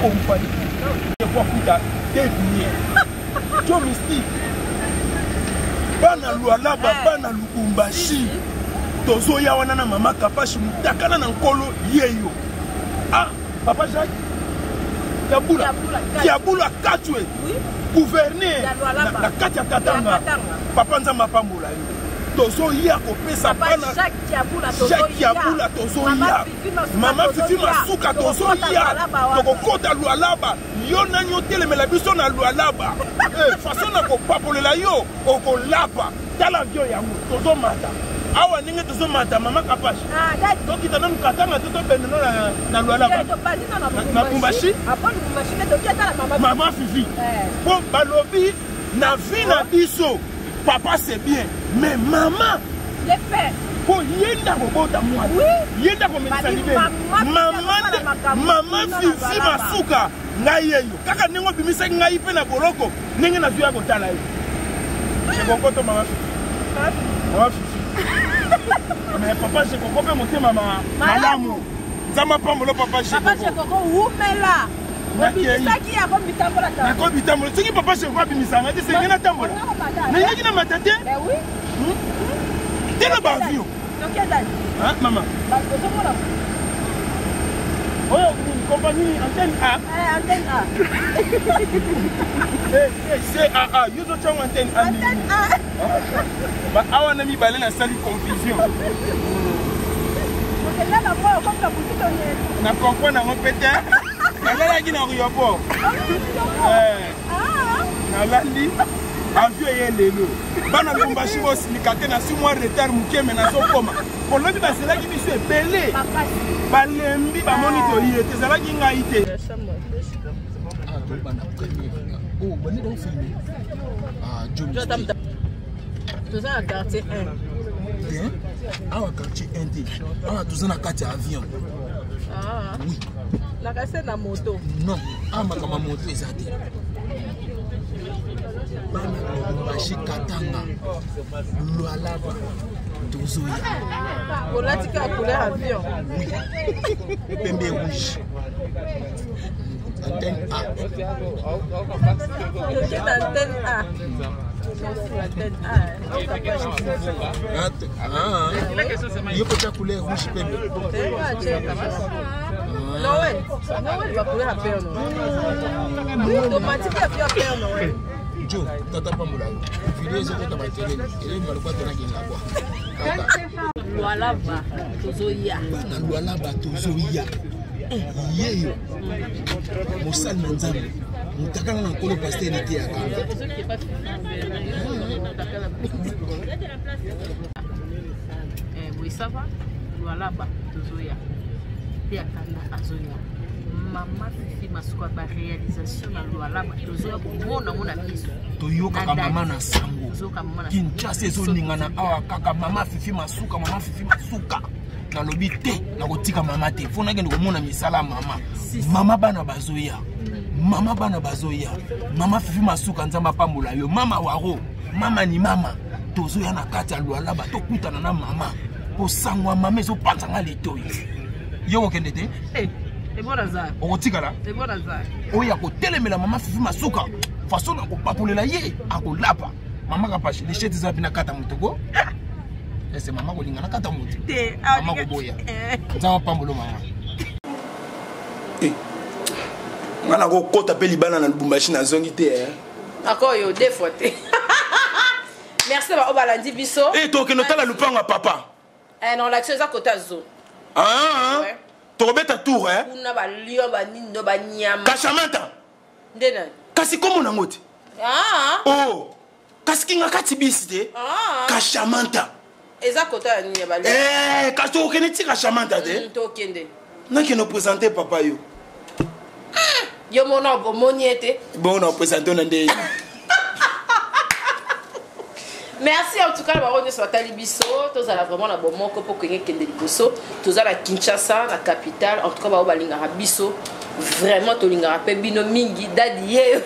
S2: compagnie pour kuta deviner jo mystique bana lwalaba bana lubumbashi tozoya wana na mama kapashi mutakana na nkolo yeyo ah papa Jacques Kiabula Katwe gouverner na kati ya Katanga papa nzamba pambola yo tozoya kopesa bana Jacques Kiabula tozoya mama fifi masuka tozoya tokokota lwalaba yo nanyo telemela biso na lwalaba façon na kopapolela yo okolapa tala avion yango tozomata awa ndenge tozomata mama kapashi tokita nanu Katanga totobende na lwalaba na Bumbashi mama fifi po balobi na vie na biso papa c'est bien mais maman les faits pour yenda kobota mwa yenda komelisa libele mama fifi masuka ngai yeyo kaka ndenge obimisa ngai pe na boloko ndenge na via kotala yo chekokoto mama fifi mais papa chekoko pe motema malamu nzamba pambola papa chekoko umela obisaki ya kombitambola ta na kombitambola soki papa chekoko abimisanga te senge na tambola na yaki na matate oui telo ba avion hein maman oh compagnie antenne A antenne A c'est A yo to changa antenne A ba awa na mi balé na sali confusion na comprendre na ngopete na ki na aéroport na landi avion yelelo bana Lubumbashi bosilika te na 6 mois retard muke mena sokoma polobi baselaki biso ebele balembi bamoni toye te ezalaki ngai te toza na quartier 1 awa quartier 1 te awa toza na kati ya avion oui
S4: nakase na moto
S2: non awa makambo moto eza te Bashi Katanga, Lualaba, Tozoya.
S4: On a dit qu'à couleur avion.
S2: Oui. Pembe rouge. Antenne A.
S4: Quelle antenne A? L'antenne A.
S2: Il y a pas couleur rouge pembe.
S4: Noël. Noël va couleur à peur, non? Automatique à peur, Noël.
S2: Joe, tata Pamoula. Vidéo est sur ta télé. Et là, il m'a le droit de la gueule.
S4: Lualaba, Tozoya.
S2: Lualaba, Tozoya. Yeyo. Moussal Manzam. Moutakala na kolo pasteur n'était à Kanga.
S4: Oui, ça va. Lualaba, Tozoya. Et à Kanga, Azoya. Maman Fifi Masuka ba réalisation na Lualaba Tozoya komona mona biso.
S2: Toyoka ka mama na sango. Kinshasa ezoningana awa kaka mama Fifi Masuka na lobi te na kotika mama te. Fona kende komona misala mama. Mama bana bazoya. Mama bana bazoya. Mama Fifi Masuka nzamba pambola yo. Mama waro. Mama ni mama. Tozoya na kati ya Lualaba tokutana na mama. Po sangwa mama ezo panzanga letoyi. Yo kende te?
S4: C'est bon Lazare.
S2: C'est bon Lazare. Oya ko telemela mama Fifi Masuka. Façon na ko papolela ye akolapa. Mama ka pashi les chete za bina kata mutoko. C'est maman ko lingana kata mutu. Mama ko boya. Nzama pambolo mama.
S3: Ngana ko kota pe libana na Lubumbashi na zongi te.
S4: Encore yo défaute. Merci ba obalandi biso.
S3: To ke notala lupanga papa.
S4: Non l'action za kota zo.
S3: Ouais. Tobeta tour
S4: Kuna ba lion ba nindo ba nyama.
S3: Kashamanta.
S4: Ndena.
S3: Kasi komo na ngote. Oh. Kasi kinga kati bisite. Kashamanta.
S4: Eza kota ni ba lion.
S3: Kasi okene ti kashamanta de.
S4: To kende.
S3: Na ke no présenter papa yo.
S4: Yo mona bo moniete.
S3: Bon on présenter na ndé.
S4: Merci en tout cas baronne soit talibiso, tous à la vraiment la bon moko pour que kende liboso, tous à la Kinshasa, la capitale, en tout cas ba balinga biso, vraiment to linga pe bino mingi dadie.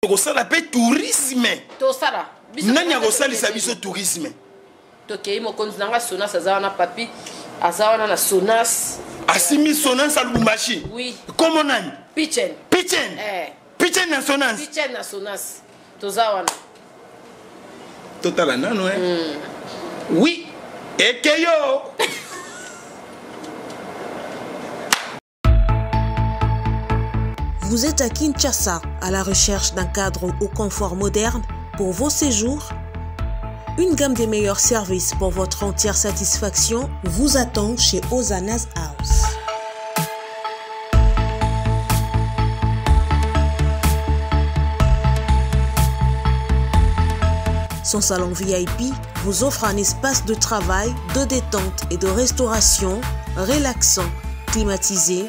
S3: To sala pe tourisme.
S4: To sala.
S3: Nani ko sala sa biso tourisme.
S4: To ke mo konzanga Sonas azana papi, azana na Sonas.
S3: Asimi Sonas à Lubumbashi.
S4: Oui.
S3: Comment nani?
S4: Pichen.
S3: Pichen. Pichen na Sonas.
S4: Pichen na Sonas. To zawana.
S3: Total nano Oui. Et que yo.
S5: Vous êtes à Kinshasa à la recherche d'un cadre au confort moderne pour vos séjours? Une gamme des meilleurs services pour votre entière satisfaction vous attend chez Ozana's House. Son salon VIP vous offre un espace de travail, de détente et de restauration relaxant, climatisé.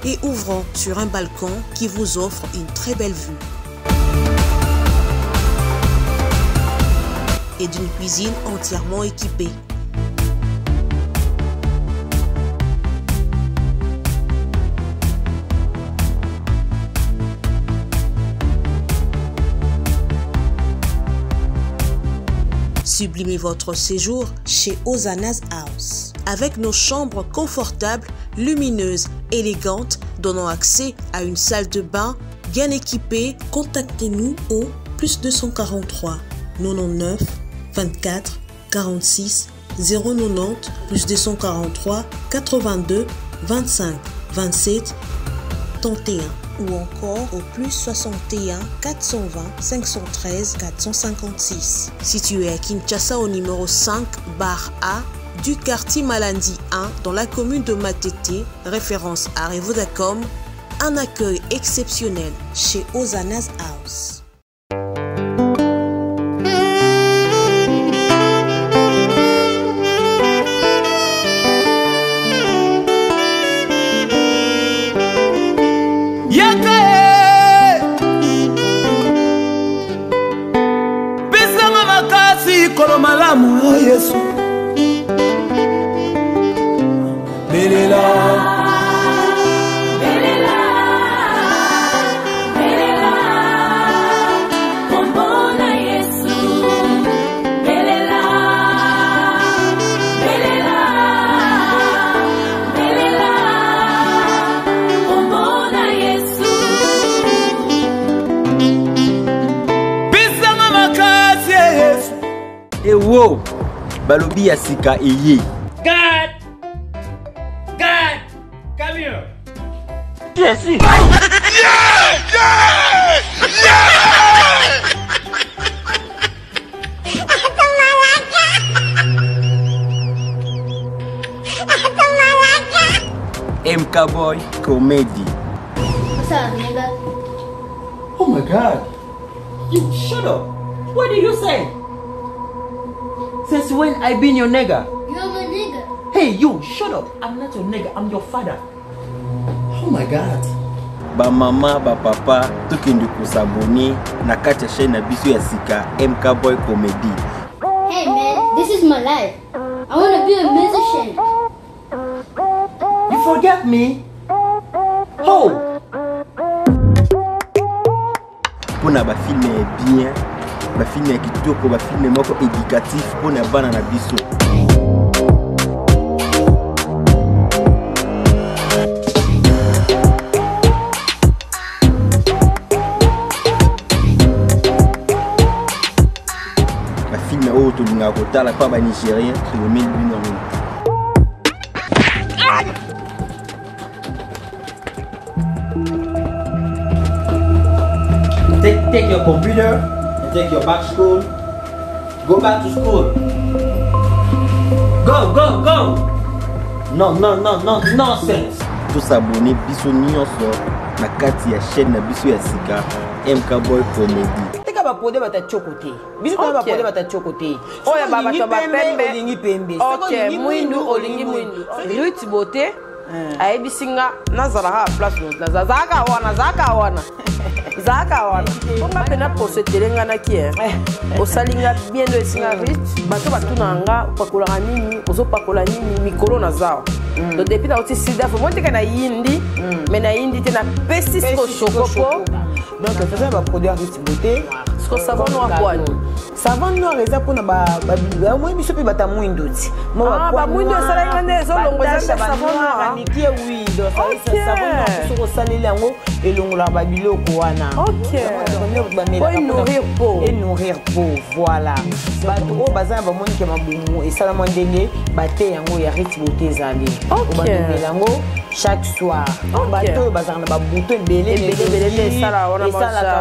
S5: Et ouvrant sur un balcon qui vous offre une très belle vue. Et d'une cuisine entièrement équipée. Sublimez votre séjour chez Ozana's House. Avec nos chambres confortables, lumineuses, élégantes, donnant accès à une salle de bain bien équipée, contactez-nous au +243 99 24 46 090 +243 82 25 27 31 ou encore au +61 420 513 456. Situé à Kinshasa au numéro 5 bar A du quartier Malandi 1 dans la commune de Matete, référence à Revodacom, un accueil exceptionnel chez Ozana's House.
S6: balobi ya sika eye.
S7: God! God! Come here!
S6: Yes! MK Boy Comedy.
S8: What's up, nigga?
S6: Oh my God! You shut up! What did you say? Since when I been your nigga?
S8: You're my nigga.
S6: Hey, you shut up! I'm not your nigga. I'm your father. Oh my God! Ba mama, ba papa, tukindi kusabuni na kati ya chaîne na biso ya sika MK Boy Comedy.
S8: Hey man, this is my life. I want to be a musician.
S6: You forget me? Oh! Pona ba film bien, ba film ya kitoko, ba film moko éducatif pona bana na biso. Ba film oyo tolinga kotala pa ba Nigérien, c'est le mille bino. Take your computer and take your back to school. Go back to school. Go, go, go. No, nonsense. Tout s'abonner biso nyonso na kati ya chaîne na biso ya sika MK Boy Comedy.
S9: Teka ba pode bata chokote. Biso ba pode bata chokote.
S4: Oya baba to ba pembe.
S9: Olingi pembe.
S4: OK, mwindu olingi mwindu. Ruth Beauté. Ayebisinga nazala ha place no. Zaka wana. Ponga pena posetelenga na kie. Osalinga bien de singa Ruth. Bato batunanga pakola nini, ozopakola nini mikolo na zao. Donc depuis na oti sida faut monter kana yindi, mais na yindi te na pesi ko chocopo.
S9: Donc faisons ba produit Ruth Beauté.
S4: Ce que savon noir quoi.
S9: Savon noir eza pona ba moi biso pe bata mwindo ti.
S4: Ba mwindo sala ngane zo longo za savon noir.
S9: Nikie oui, donc savon noir biso ko salela ngo elongola ba biloko wana.
S4: OK.
S9: Et nourrir peau, voilà. Bato o bazana ba moni ke mabumu et sala ndenge bate yango ya Ruth Beauté zali.
S4: OK.
S9: Yango chaque soir. Bato bazana ba bouton belé
S4: sala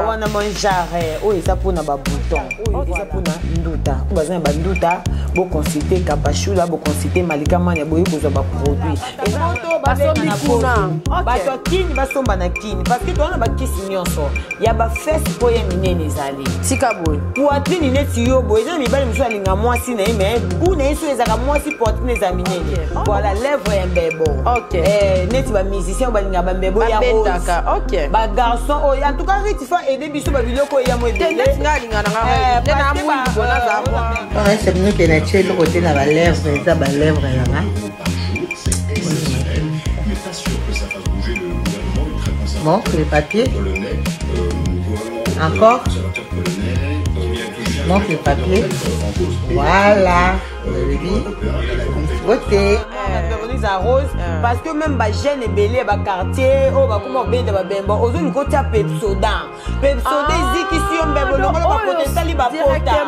S9: wana manjare. O eza pona ba bouton. O eza pona nduta. O bazana ba nduta bo consulter Kapashula, bo consulter Malika Mania boye kozwa ba produit. Et bato bazana kuna. Bato kini basomba na kini parce que toi na ba kisi nyonso. Ya ba fesse po ye minene zali.
S4: Sika boy.
S9: Poitrine neti yo boy. Eza mibali musu alinga mwasi na mais bu na yeso ezaka mwasi poitrine za minene. Voilà lèvre ya mbebo.
S4: OK.
S9: Neti ba musicien balinga ba mbebo ya rose.
S4: OK.
S9: Ba garçon en tout cas Ruth fa aider biso ba biloko ya mo ebele.
S4: Neti ngalinga na ngara. Tena mwindu bona za moi.
S10: On c'est nous qui na chelo côté na ba lèvre, ça ba lèvre là. Bon, les papiers. Encore. Montre les papiers. Voilà. Voter.
S9: À rose parce que même ba jeune et belé ba quartier oh ba comment benda ba bemba ozo ni kota Pepsoda ziki si on bembo lo ba potentiel ba pota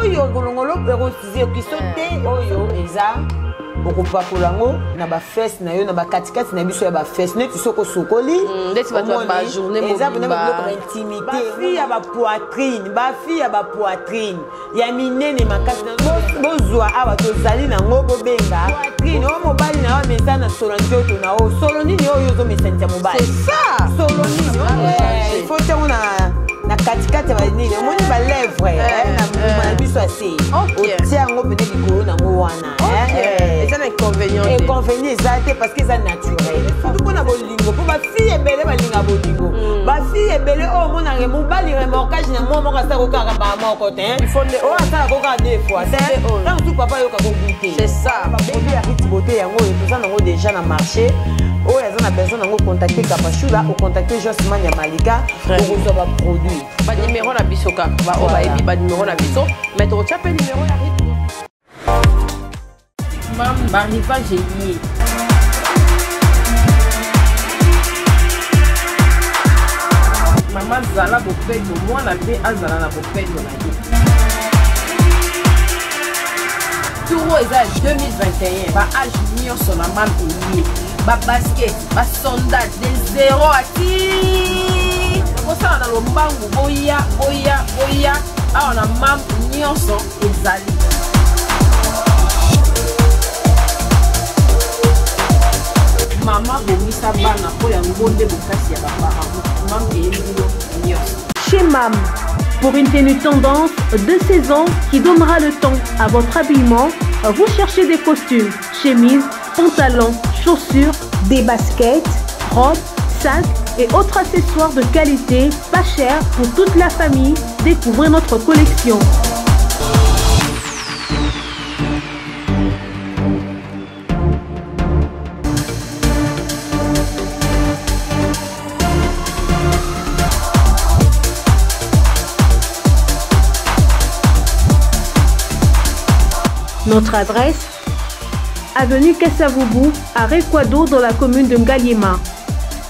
S9: oyo ngolongolo pero tize ki sote oyo eza okupakolango na ba fesse na yo na ba katikati na biso ya ba fesse neti soko sokoli
S4: ndeti ba journée
S9: mobimba ba intimité ba fille ya ba poitrine ya minene makasi na bozwa aba tozali na ngo bobenga poitrine o mobali na wa mesa na solo nzoto na o solo nini oyo zo mesentia mobali
S4: c'est ça
S9: solo nini il faut tenir na katikati ba nini moni ba lèvre na biso ase otia ngo pene likolo na ngo wana
S4: c'est un inconvénient
S9: exact parce que c'est naturel surtout pour na bolingo pour ba fille ebele balinga bolingo ba fille ebele o mona remo bali remorquage na mo ka sa ko ka ba moko te il faut o asa ko ka deux fois c'est donc tout papa yo ka ko goûter
S4: c'est ça
S9: ba produit ya Ruth Beauté yango tout ça nango déjà na marché o ya na besoin nango contacter Kapashula ou contacter Josman ya Malika pour vous avoir produit
S4: ba numéro na bisoka ba o ba ebi ba numéro na biso mais tu retiens numéro ya Ruth Maman, rival j'ai lié. Maman zala bopeto, moi na pe azala na bopeto na ye. tour eza 2021 ba âge nyonso na mam elie ba basket ba sondage de 0 à 10 kosala na lombangu boya awa na mam nyonso ezali mama bomisa bana po ya ngonde bokasi ya baparent mam eyelilo nyonso.
S5: Chez MAM, pour une tenue tendance de saison qui donnera le temps à votre habillement, vous cherchez des costumes, chemises, pantalons, chaussures, des baskets, robes, sacs et autres accessoires de qualité, pas cher pour toute la famille. Découvrez notre collection. Notre adresse, avenue Kassavoubou, à Rekwado, dans la commune de Ngaliema.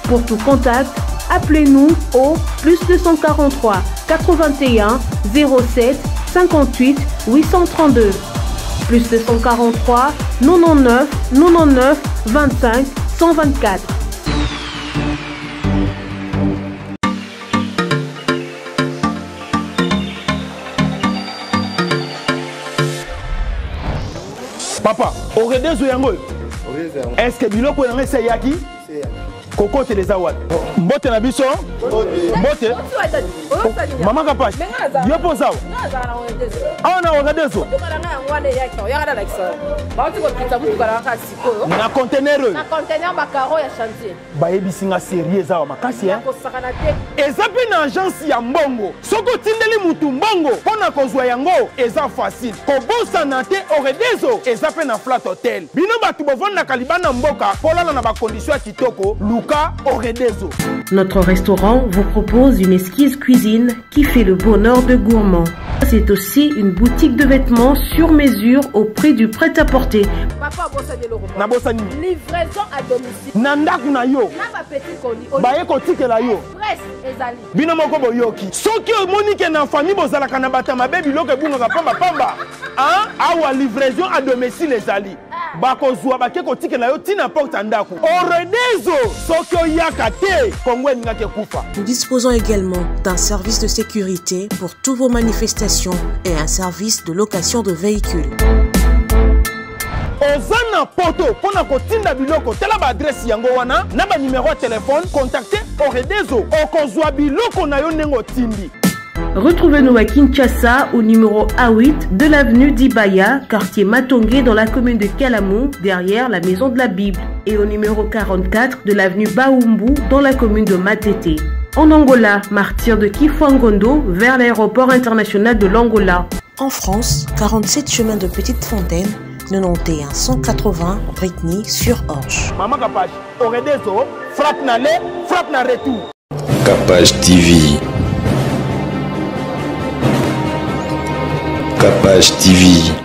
S5: Pour tout contact, appelez-nous au +243 81 07 58 832. +243 99 99 25 124.
S2: Papa, aurait des yango. Est-ce que biloko yango c'est yaki? Koko teleza wat. Mbote na biso? Mbote. Mama kapash. Yo posa. Ah na ogadezo. Na conteneur.
S4: Na conteneur makaro ya chantier.
S2: Ba yebisinga sérieux za makasi hein. Ezapi na agence ya mbongo. Soko tindeli mutu mbongo pona kozwa yango eza facile. Kobosa na te oredezo ezapi na flat hotel. Bino batu bovanda kalibana mboka polala na ba condition ya kitoko.
S5: Notre restaurant vous propose une esquisse cuisine qui fait le bonheur de gourmands. C'est aussi une boutique de vêtements sur mesure au prix du prêt-à-porter.
S4: Livraison à domicile.
S2: Nandaku na yo. Baye kotike la yo. Bino moko boyoki. Soki omonique na famille bozalaka na batama bebi loke bunga pamba. Hein? Awa livraison à domicile ezali. Bakozwa bake kotike la yo tina porte ndaku. Oredezo soki oyaka te kongwe ngake kufa.
S11: Nous disposons également d'un service de sécurité pour toutes vos manifestations et un service de location de véhicules.
S2: Ozana poto pona kotinda biloko tela ba adresse yango wana na ba numéro de téléphone contactez Oredezo okozwa biloko na yo nengo tindi.
S5: Retrouvez-nous à Kinshasa au numéro A8 de l'avenue d'Ibaya, quartier Matongé dans la commune de Kalamou, derrière la maison de la Bible, et au numéro 44 de l'avenue Baoumbu dans la commune de Matete. En Angola, martyr de Kifwangondo vers l'aéroport international de l'Angola.
S11: En France, 47 chemin de Petite Fontaine, 91 180 Britny sur Orge.
S2: Maman Kapage, Oredezo, frappe na retour.
S1: Kapage TV. Kapage TV.